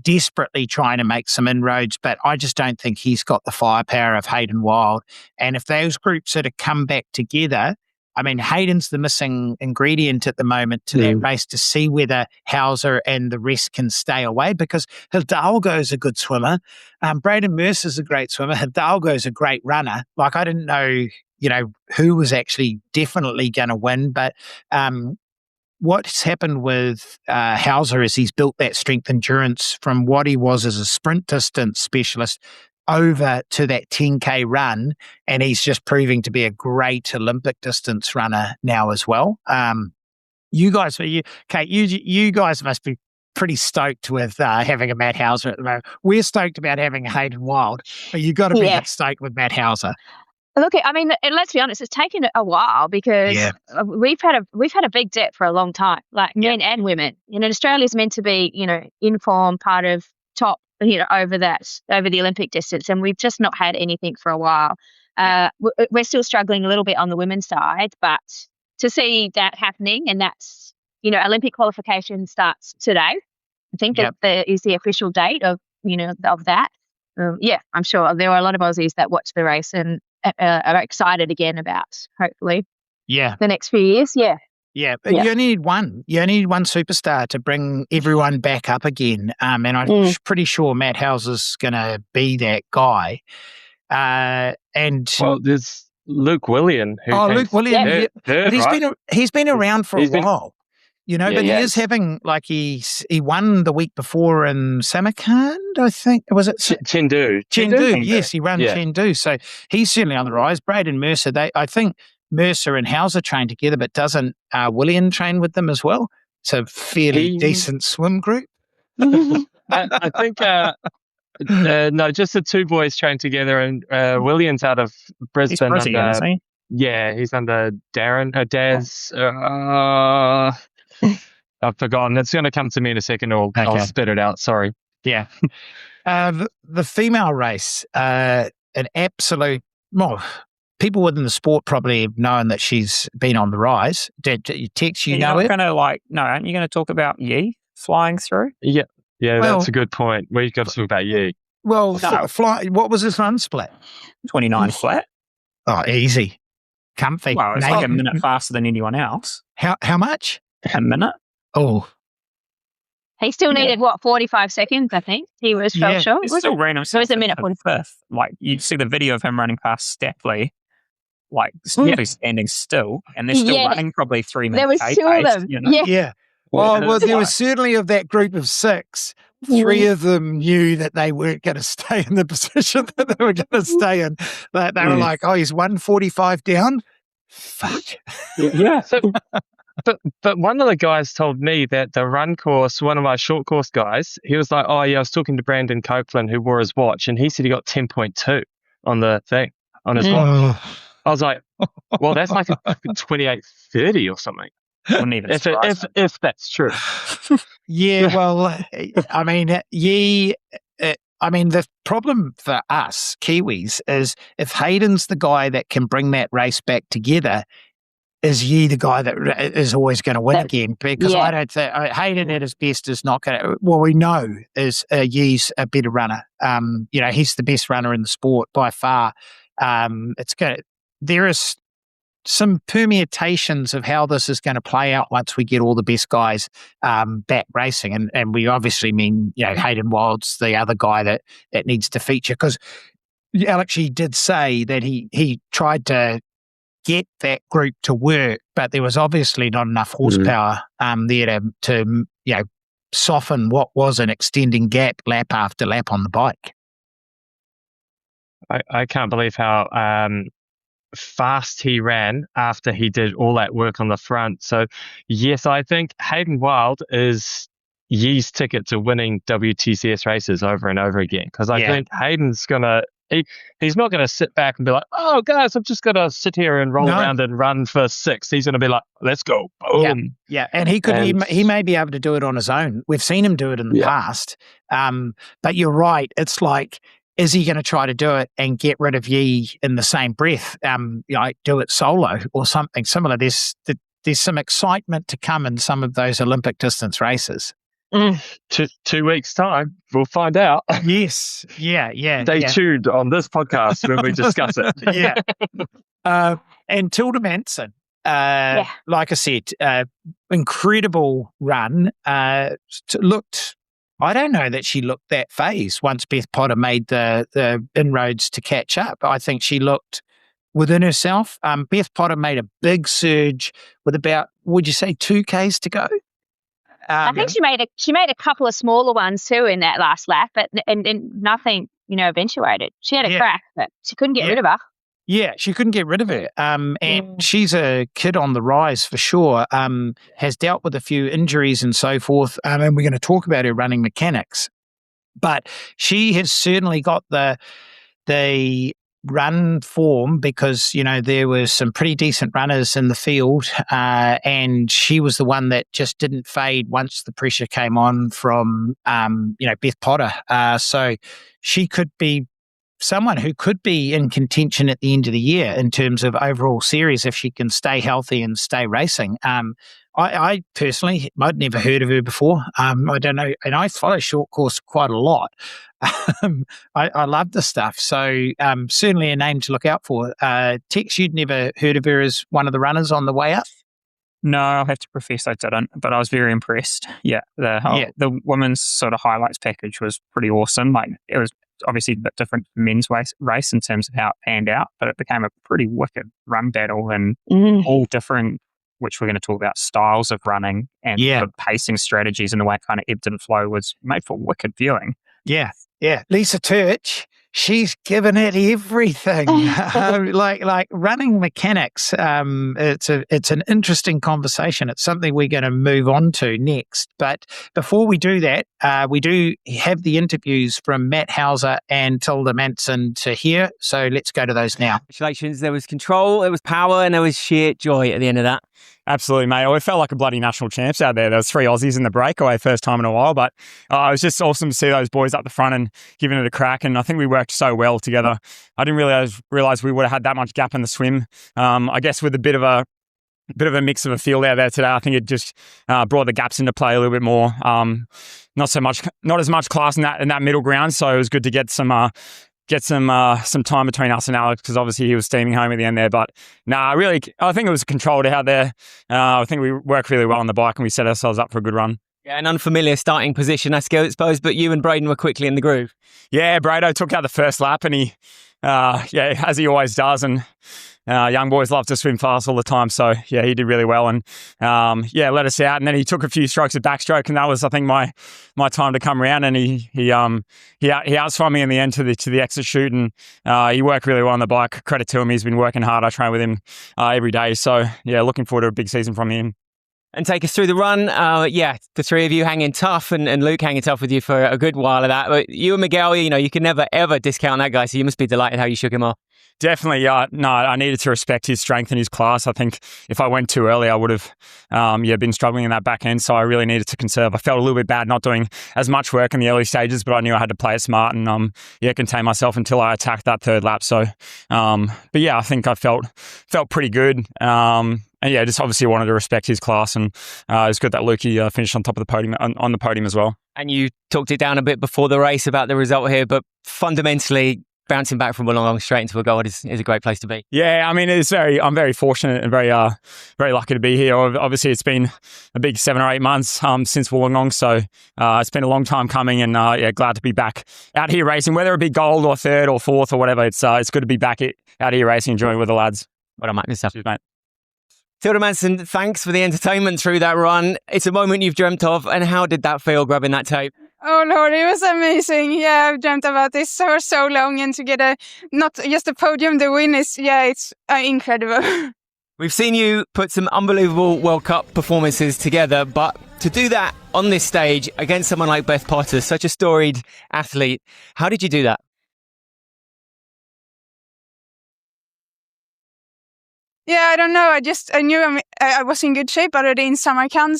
desperately trying to make some inroads, but I just don't think he's got the firepower of Hayden Wild. And if those groups are to come back together, I mean, Hayden's the missing ingredient at the moment to that race to see whether Hauser and the rest can stay away, because Hidalgo's a good swimmer. Braden Mercer's a great swimmer. Hidalgo's a great runner. Like, I didn't know, who was actually definitely going to win, but what's happened with Hauser is he's built that strength endurance from what he was as a sprint distance specialist over to that 10K run, and he's just proving to be a great Olympic distance runner now as well. You guys, Kate, you guys must be pretty stoked with having a Matt Hauser at the moment. We're stoked about having a Hayden Wild, but you've got to be stoked with Matt Hauser. Look, I mean, and let's be honest, it's taken a while because we've had a big dip for a long time, like men and women. Australia's meant to be, in form, part of top, over the Olympic distance, and we've just not had anything for a while. We're still struggling a little bit on the women's side, but to see that happening, and that's, Olympic qualification starts today. I think that is the official date of that. I'm sure there are a lot of Aussies that watch the race and are excited again about hopefully the next few years. But you only need one. You only need one superstar to bring everyone back up again. And I'm pretty sure Matt Hauser's going to be that guy. There's Luke William. Luke William. But he's been around for a while. But he is having, like, he won the week before in Samarkand, I think. Was it? Chengdu. Yes, he ran Chengdu. So he's certainly on the rise. Braden Mercer, I think Mercer and Hauser train together, but doesn't William train with them as well? It's a fairly decent swim group. I think, no, just the two boys train together, and William's out of Brisbane. He's Brizzy, isn't he? Yeah, he's under Daz. I've forgotten. It's going to come to me in a second, or I'll spit it out. Sorry. Yeah. The female race, an absolute... people within the sport probably have known that she's been on the rise. Did you text you know it? Aren't you going to talk about Yi flying through? Yeah, that's a good point. We've got to talk about Yi. Well, what was his run split? 29 flat. Oh, easy. Comfy. Well, it's like a minute faster than anyone else. How much? A minute. Oh. He still needed, 45 seconds, I think. He was fell short. He still ran himself. It was a minute 45. Like, you see the video of him running past Stapley, like, Stapley's standing still, and they're still running probably 3 minutes. There was two of them. Yeah. Well, there was certainly of that group of 6, 3 of them knew that they weren't going to stay in the position that they were going to stay in. They were like, he's 1:45 down. Fuck. Yeah. So, but one of the guys told me that the run course, one of my short course guys, he was like, I was talking to Brandon Copeland, who wore his watch, and he said he got 10.2 on the thing, on his watch. I was like, well, that's like a 28:30 or something. If that's true. Yeah, well, I mean, the problem for us Kiwis is if Hayden's the guy that can bring that race back together, is Yi the guy that is always going to win again? Because I don't think Hayden at his best is not going to. Well, we know is Yi's a better runner. He's the best runner in the sport by far. There is some permutations of how this is going to play out once we get all the best guys back racing, and we obviously mean Hayden Wild's the other guy that needs to feature, because Alex, he did say that he tried to get that group to work, but there was obviously not enough horsepower there to soften what was an extending gap lap after lap on the bike. I can't believe how fast he ran after he did all that work on the front. So, yes, I think Hayden Wilde is Yee's ticket to winning WTCS races over and over again, because I think Hayden's he's not going to sit back and be like, oh, guys, I'm just going to sit here and roll around and run for 6. He's going to be like, let's go. Boom. Yeah. And he may be able to do it on his own. We've seen him do it in the past. But you're right. It's like, is he going to try to do it and get rid of Yee in the same breath? Do it solo or something similar. There's some excitement to come in some of those Olympic distance races. 2 weeks time, we'll find out. Yes. Yeah. Stay tuned on this podcast when we discuss it. And Tilda Mansson, like I said, incredible run. Looked, I don't know that she looked that phased once Beth Potter made the inroads to catch up. I think she looked within herself. Beth Potter made a big surge with about, would you say, 2Ks to go? I think she made a couple of smaller ones too in that last lap, but and nothing, eventuated. She had a crack, but she couldn't get rid of her. Yeah, she couldn't get rid of her. And she's a kid on the rise for sure. Has dealt with a few injuries and so forth. And we're going to talk about her running mechanics, but she has certainly got the run form, because there were some pretty decent runners in the field, and she was the one that just didn't fade once the pressure came on from Beth Potter. So she could be someone who could be in contention at the end of the year in terms of overall series if she can stay healthy and stay racing. I personally, I'd never heard of her before. I don't know, and I follow short course quite a lot. I love the stuff. So certainly a name to look out for. Tex, you'd never heard of her as one of the runners on the way up? No, I'll have to profess I didn't, but I was very impressed. Yeah, the women's sort of highlights package was pretty awesome. Like, it was obviously a bit different men's race in terms of how it panned out, but it became a pretty wicked run battle, and all different, which we're going to talk about, styles of running and the pacing strategies, and the way it kind of ebbed and flow was made for wicked viewing. Yeah. Lisa Turch, she's given it everything. like running mechanics. It's an interesting conversation. It's something we're going to move on to next. But before we do that, we do have the interviews from Matt Hauser and Tilda Mansson to hear. So let's go to those now. Congratulations. There was control, there was power, and there was sheer joy at the end of that. Absolutely, mate. We felt like a bloody national champs out there. There was 3 Aussies in the breakaway, first time in a while, but it was just awesome to see those boys up the front and giving it a crack. And I think we worked so well together. I didn't realize we would have had that much gap in the swim. I guess with a bit of a mix of a field out there today, I think it just brought the gaps into play a little bit more. Not as much class in that middle ground. So it was good to get some time between us and Alex, because obviously he was steaming home at the end there. But really, I think it was controlled out there. I think we worked really well on the bike, and we set ourselves up for a good run. Yeah, an unfamiliar starting position, I suppose, but you and Braden were quickly in the groove. Yeah, Brado took out the first lap, and he, as he always does, and young boys love to swim fast all the time. So, yeah, he did really well, and let us out. And then he took a few strokes of backstroke, and that was, I think, my time to come around. And he outswam me in the end to the exit chute, and he worked really well on the bike. Credit to him, he's been working hard. I train with him every day. So, yeah, looking forward to a big season from him. And take us through the run. The 3 of you hanging tough, and Luke hanging tough with you for a good while of that. But you and Miguel, you can never, ever discount that guy. So you must be delighted how you shook him off. Definitely. No, I needed to respect his strength and his class. I think if I went too early, I would have been struggling in that back end. So I really needed to conserve. I felt a little bit bad not doing as much work in the early stages, but I knew I had to play it smart and contain myself until I attacked that third lap. So, I think I felt pretty good. Just obviously wanted to respect his class, and it's good that Lukey finished on top of the podium, on the podium as well. And you talked it down a bit before the race about the result here, but fundamentally, bouncing back from a long straight into a gold is a great place to be. Yeah, I mean, I'm very fortunate and very lucky to be here. Obviously, it's been a big 7 or 8 months since Wollongong, so it's been a long time coming, and glad to be back out here racing, whether it be gold or third or fourth or whatever. It's good to be back out here racing, enjoying it with the lads. Well done, mate. Good stuff. Cheers, mate. Tilda Mansson, thanks for the entertainment through that run. It's a moment you've dreamt of, and how did that feel grabbing that tape? Oh Lord, it was amazing. Yeah, I've dreamt about this for so long, and to get not just a podium, the win is, it's incredible. We've seen you put some unbelievable World Cup performances together, but to do that on this stage against someone like Beth Potter, such a storied athlete, how did you do that? Yeah, I don't know. I knew I was in good shape already in summer camp,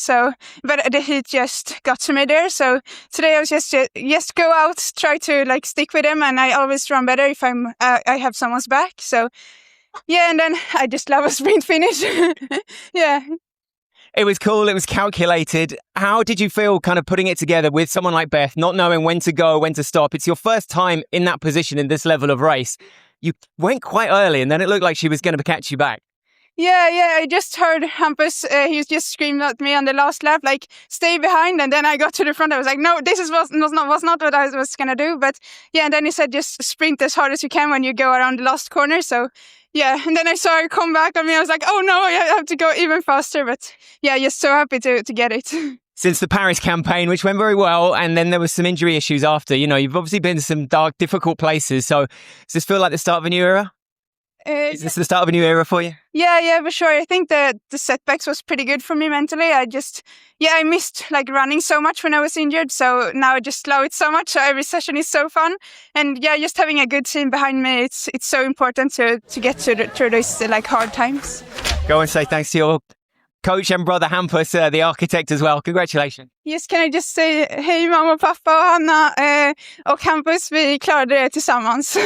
but the heat just got to me there. So today I was just go out, try to stick with them, and I always run better if I have someone's back. So yeah, and then I just love a sprint finish. Yeah. It was cool. It was calculated. How did you feel kind of putting it together with someone like Beth, not knowing when to go, when to stop? It's your first time in that position in this level of race. You went quite early, and then it looked like she was going to catch you back. Yeah, I just heard Hampus, he was just screaming at me on the last lap, stay behind, and then I got to the front. I was like, no, this was not what I was going to do, but yeah, and then he said, just sprint as hard as you can when you go around the last corner, so yeah, and then I saw her come back on me, I was like, oh no, I have to go even faster, but yeah, just so happy to get it. Since the Paris campaign, which went very well, and then there was some injury issues after, you've obviously been to some dark, difficult places, so does this feel like the start of a new era? Is this the start of a new era for you? Yeah, for sure. I think the setbacks was pretty good for me mentally. I missed running so much when I was injured. So now I just love it so much. So every session is so fun. And yeah, just having a good team behind me, it's so important to get through those hard times. Go and say thanks to your coach and brother Hampus, the architect as well. Congratulations. Yes, can I just say hej mamma, pappa och Hanna och Hampus, vi klarade det tillsammans.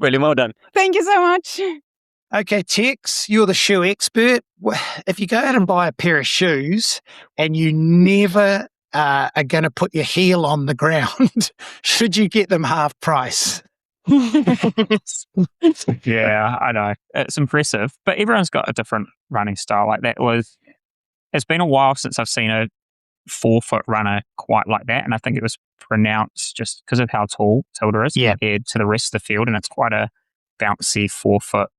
Really well done. Thank you so much. Okay, Tex, you're the shoe expert. If you go out and buy a pair of shoes and you never are going to put your heel on the ground, should you get them half price? Yeah, I know. It's impressive, but everyone's got a different running style. It's been a while since I've seen a 4-foot runner quite like that, and I think it was pronounced just because of how tall Tilda is compared to the rest of the field, and it's quite a bouncy 4-foot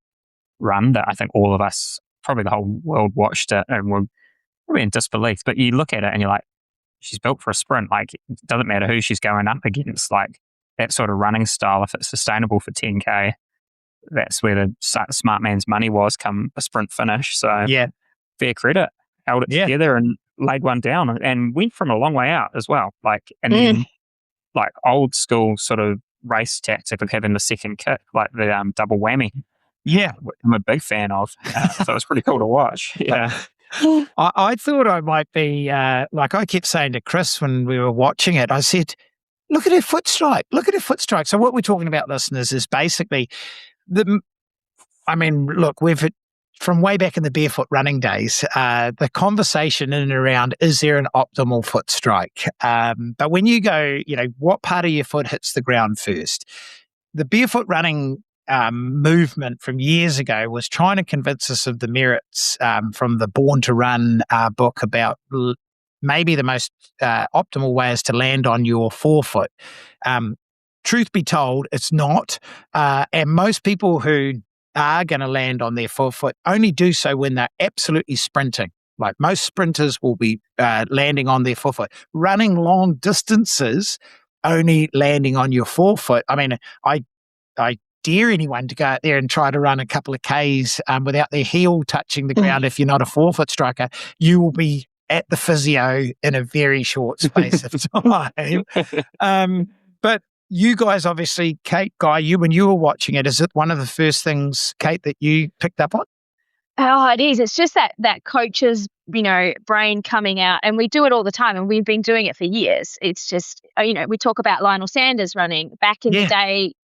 run that I think all of us, probably the whole world, watched it and were probably in disbelief. But you look at it and you're like, she's built for a sprint. It doesn't matter who she's going up against. That sort of running style, if it's sustainable for 10K, that's where the smart man's money was come a sprint finish. So fair credit, held it together and laid one down and went from a long way out as well. Then old school sort of race tactic of having the second kick, the double whammy. Yeah. I'm a big fan of. So it was pretty cool to watch. Yeah. I thought I might be, I kept saying to Chris when we were watching it, I said, look at her foot strike. Look at her foot strike. So what we're talking about, listeners, is basically we've from way back in the barefoot running days, the conversation in and around, is there an optimal foot strike? But when you go, what part of your foot hits the ground first? The barefoot running movement from years ago was trying to convince us of the merits from the Born to Run book about maybe the most optimal way is to land on your forefoot. Truth be told, it's not. And most people who are going to land on their forefoot only do so when they're absolutely sprinting. Most sprinters will be landing on their forefoot. Running long distances, only landing on your forefoot. I mean, I dare anyone to go out there and try to run a couple of Ks without their heel touching the ground. If you're not a forefoot striker, you will be at the physio in a very short space of time. But you guys, obviously, Kate, Guy, when you were watching it, is it one of the first things, Kate, that you picked up on? Oh, it is. It's just that coach's, brain coming out, and we do it all the time, and we've been doing it for years. It's just, we talk about Lionel Sanders running. Back in the day,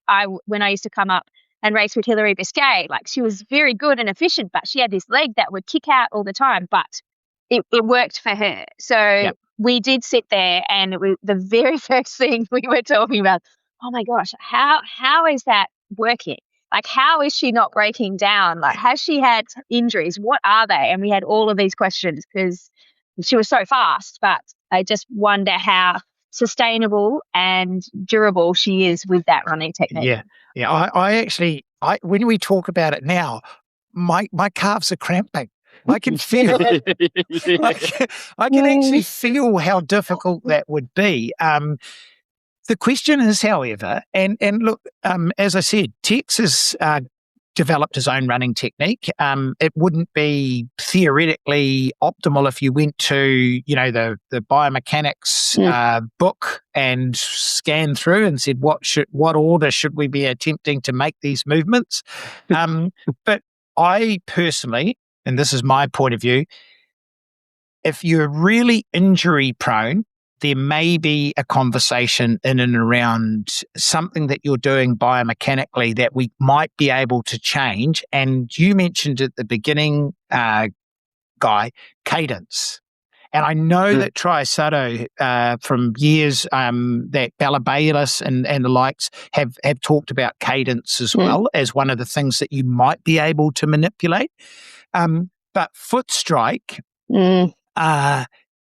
when I used to come up and race with Hilary Biscay, she was very good and efficient, but she had this leg that would kick out all the time, but it worked for her. So we did sit there, and the very first thing we were talking about, oh my gosh, how is that working? How is she not breaking down? Has she had injuries? What are they? And we had all of these questions because she was so fast, but I just wonder how sustainable and durable she is with that running technique. Yeah. I actually, when we talk about it now, my calves are cramping. I can feel it. I can actually feel how difficult that would be. The question is, however, and look, as I said, Tex has developed his own running technique. It wouldn't be theoretically optimal if you went to, the biomechanics book and scanned through and said, what order should we be attempting to make these movements? But I personally, and this is my point of view, if you're really injury prone, there may be a conversation in and around something that you're doing biomechanically that we might be able to change. And you mentioned at the beginning, Guy, cadence. And I know that Triasato from years that Balabalis and the likes have talked about cadence as well as one of the things that you might be able to manipulate. But foot strike,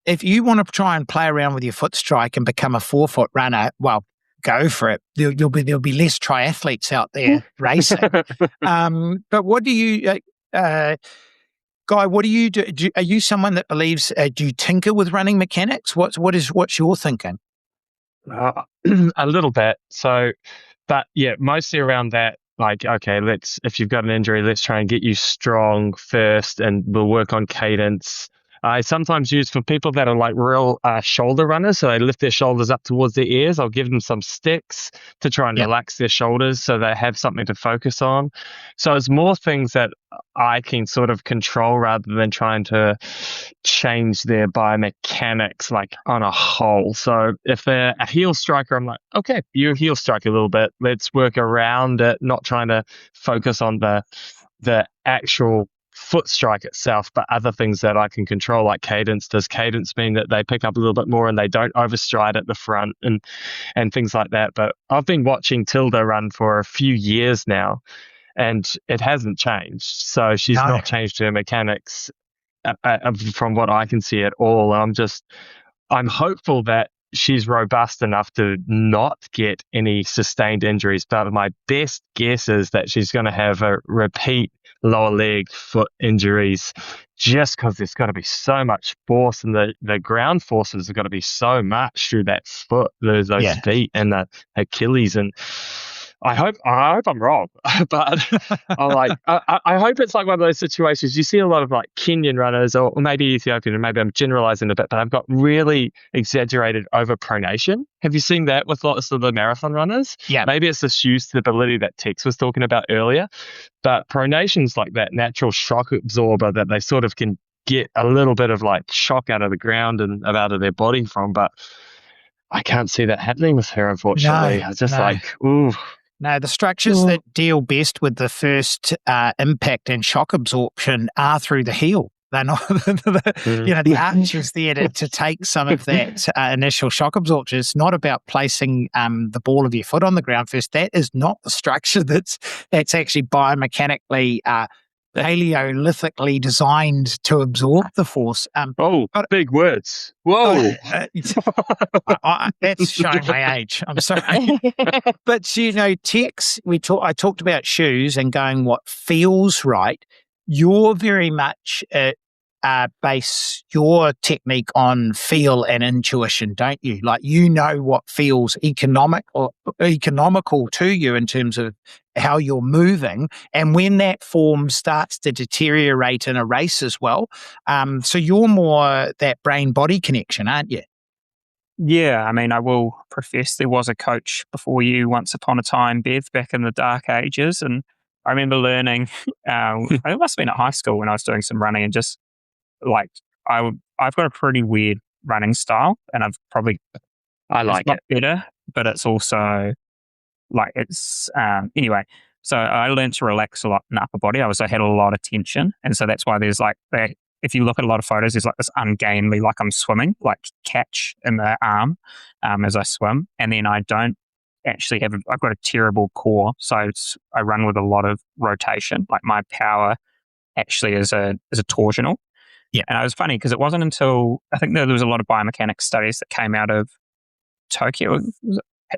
if you want to try and play around with your foot strike and become a 4-foot runner, well, go for it. There'll be less triathletes out there racing. But what do you, Guy? What do you do? Are you someone that believes? Do you tinker with running mechanics? What's your thinking? A little bit. So, but yeah, mostly around that. Like, okay, if you've got an injury, let's try and get you strong first, and we'll work on cadence. I sometimes use for people that are like real shoulder runners, so they lift their shoulders up towards their ears. I'll give them some sticks to try and relax their shoulders so they have something to focus on. So it's more things that I can sort of control rather than trying to change their biomechanics like on a whole. So if they're a heel striker, I'm like, okay, you heel strike a little bit. Let's work around it, not trying to focus on the actual foot strike itself, but other things that I can control, like cadence. Does cadence mean that they pick up a little bit more and they don't overstride at the front and things like that? But I've been watching Tilda run for a few years now, and it hasn't changed. So she's not changed her mechanics from what I can see at all. I'm hopeful that she's robust enough to not get any sustained injuries, but my best guess is that she's going to have a repeat lower leg foot injuries, just because there's got to be so much force, and the ground forces have got to be so much through that foot, those feet and the Achilles. And I hope I'm wrong, but I hope it's like one of those situations. You see a lot of like Kenyan runners, or maybe Ethiopian, and maybe I'm generalizing a bit, but I've got really exaggerated overpronation. Have you seen that with lots of the marathon runners? Yeah. Maybe it's the shoe stability that Tex was talking about earlier, but pronation's like that natural shock absorber that they sort of can get a little bit of like shock out of the ground and out of their body from, but I can't see that happening with her, unfortunately. I was just like, ooh. No, the structures that deal best with the first impact and shock absorption are through the heel. They're not, the arch is there to take some of that initial shock absorption. It's not about placing the ball of your foot on the ground first. That is not the structure that's actually biomechanically paleolithically designed to absorb the force. Big words. Whoa. That's showing my age. I'm sorry. But, Tex, I talked about shoes and going what feels right. You're very much base your technique on feel and intuition, don't you? Like, what feels economical to you in terms of how you're moving, and when that form starts to deteriorate in a race as well. So you're more that brain-body connection, aren't you? Yeah, I mean, I will profess there was a coach before you once upon a time, Bev, back in the dark ages, and I remember learning, it must have been at high school when I was doing some running, and just like, I've got a pretty weird running style, and I like it better, but it's also like anyway. So I learned to relax a lot in upper body. I had a lot of tension, and so that's why there's like that. If you look at a lot of photos, there's like this ungainly, like I'm swimming, like catch in the arm as I swim, and then I don't actually I've got a terrible core, so I run with a lot of rotation. Like my power actually is a torsional. Yeah. And it was funny because it wasn't until I think there was a lot of biomechanics studies that came out of Tokyo,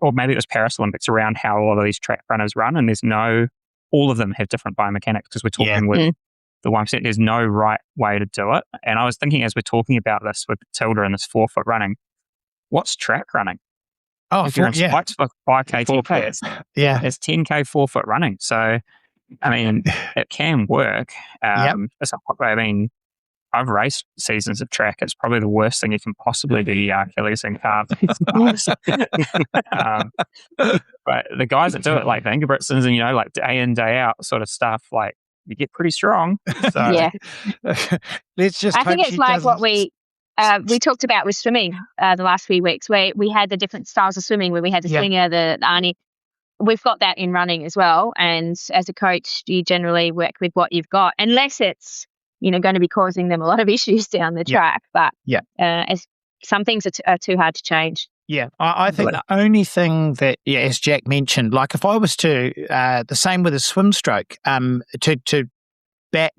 or maybe it was Paris Olympics, around how a lot of these track runners run, and all of them have different biomechanics, because we're talking with the 1%. There's no right way to do it. And I was thinking as we're talking about this with Tilda and this 4-foot running, what's track running? Oh, if you're in spikes for 5K, 10K, it's 10K 4-foot running. So, I mean, it can work. I mean, I've raced seasons of track. It's probably the worst thing you can possibly do, Achilles and calves. But the guys that do it, like the Ingebrigtsens and, like day in, day out sort of stuff, like you get pretty strong. So let's just I think it's like what we talked about with swimming the last few weeks, where we had the different styles of swimming, where we had the slinger, the Arnie. We've got that in running as well. And as a coach, you generally work with what you've got, unless it's, going to be causing them a lot of issues down the track. But as some things are too hard to change. Yeah, I think the only thing that, as Jack mentioned, like if I was to, the same with a swim stroke, to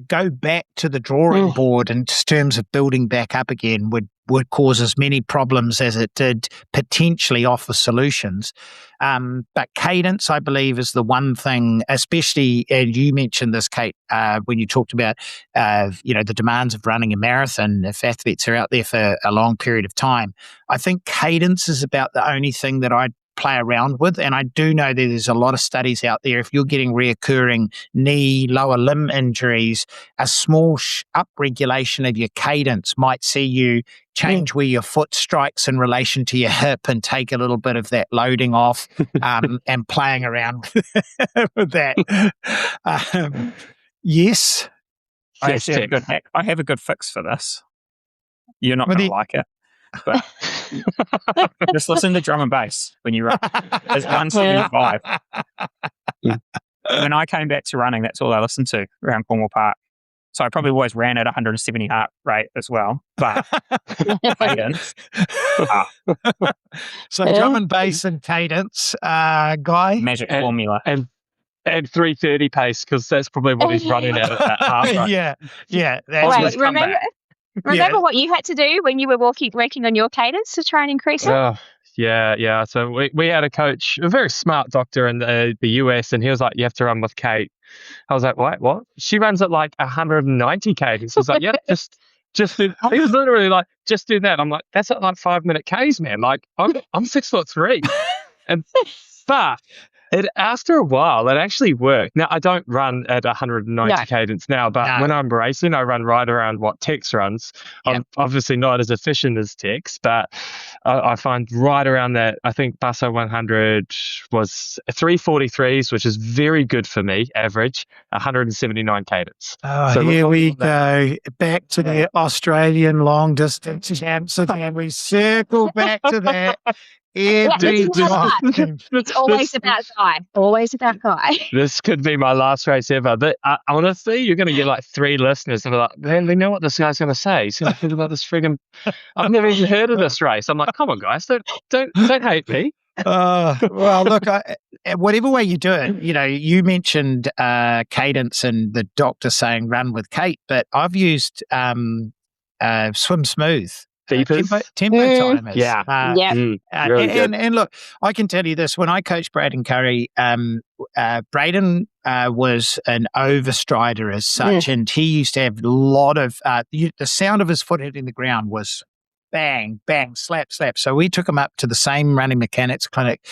go back to the drawing board in terms of building back up again would cause as many problems as it did potentially offer solutions. But cadence, I believe, is the one thing, especially, and you mentioned this, Kate, when you talked about, the demands of running a marathon, if athletes are out there for a long period of time. I think cadence is about the only thing that I'd play around with. And I do know that there's a lot of studies out there. If you're getting reoccurring knee, lower limb injuries, a small upregulation of your cadence might see you change where your foot strikes in relation to your hip and take a little bit of that loading off, and playing around with that. Yes. I have a good fix for this. You're not going to like it. But just listen to drum and bass when you run. It's 175. When I came back to running, that's all I listened to around Cornwall Park. So I probably always ran at 170 heart rate as well. But cadence. So drum and bass and cadence, Guy. Magic formula. And 3:30 pace, because that's probably what he's running at that half rate. Yeah. Wait, remember what you had to do when you were working on your cadence to try and increase it? Oh, yeah. So we had a coach, a very smart doctor in the US, and he was like, you have to run with Kate. I was like, wait, what? She runs at like 190 cadence. He was like, yeah, just do. He was literally like, just do that. I'm like, that's at like 5-minute Ks, man. Like, I'm 6'3", but after a while, it actually worked. Now, I don't run at 190 cadence now, but when I'm racing, I run right around what Tex runs. I'm obviously not as efficient as Tex, but I find right around that. I think Busso 100 was 343s, which is very good for me, average, 179 cadence. Oh, so here we go. Back to the Australian long distance champs again. We circle back to that. It's always about Guy. Always about Guy. This could be my last race ever. But honestly, you're going to get like 3 listeners and be like, man, we know what this guy's going to say. He's going to think about this friggin'. I've never even heard of this race. I'm like, come on, guys, don't hate me. Well, look, whatever way you do it, you mentioned cadence and the doctor saying run with Kate, but I've used swim smooth. Tempo timers. And look, I can tell you this: when I coached Braden Curry, Braden was an overstrider as such, and he used to have a lot of the sound of his foot hitting the ground was bang, bang, slap, slap. So we took him up to the same running mechanics clinic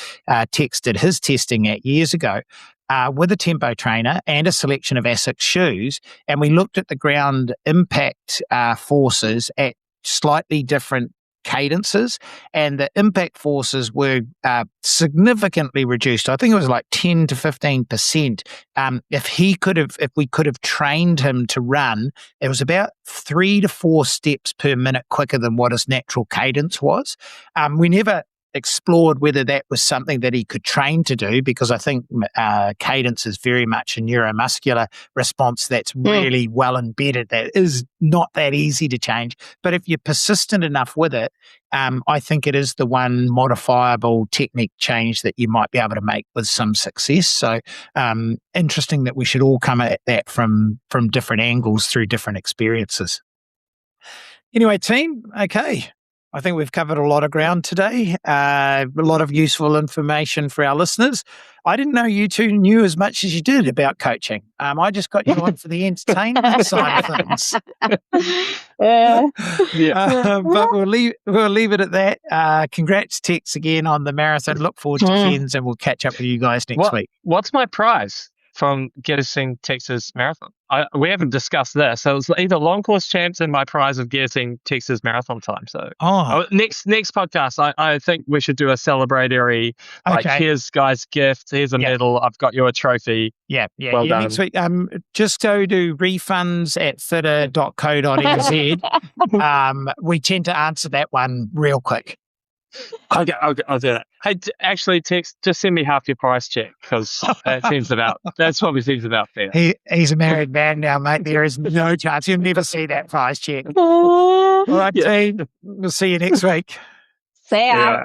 Tex did his testing at years ago. With a tempo trainer and a selection of ASICS shoes, and we looked at the ground impact forces at slightly different cadences, and the impact forces were significantly reduced. I think it was like 10 to 15%. If we could have trained him to run, it was about 3 to 4 steps per minute quicker than what his natural cadence was. We never explored whether that was something that he could train to do, because I think cadence is very much a neuromuscular response that's really well embedded, that is not that easy to change. But if you're persistent enough with it, I think it is the one modifiable technique change that you might be able to make with some success. So interesting that we should all come at that from different angles through different experiences. Anyway, team, okay. I think we've covered a lot of ground today, a lot of useful information for our listeners. I didn't know you two knew as much as you did about coaching. I just got you on for the entertainment side of things. But we'll leave it at that. Congrats, Tex, again on the marathon. Look forward to Ken's, and we'll catch up with you guys next week. What's my prize from getting Texas Marathon? We haven't discussed this. So it's either long course champs and my prize of getting Texas Marathon time. So next podcast, I think we should do a celebratory. Like, here's guys' gift. Here's a medal. I've got you a trophy. Well done. Next week, just go to refunds@fitter.co.nz. We tend to answer that one real quick. I'll do that. Hey, actually, Tex, just send me half your price check, because that probably seems about fair. He's a married man now, mate. There is no chance you'll never see that price check. All right, team. We'll see you next week. See ya.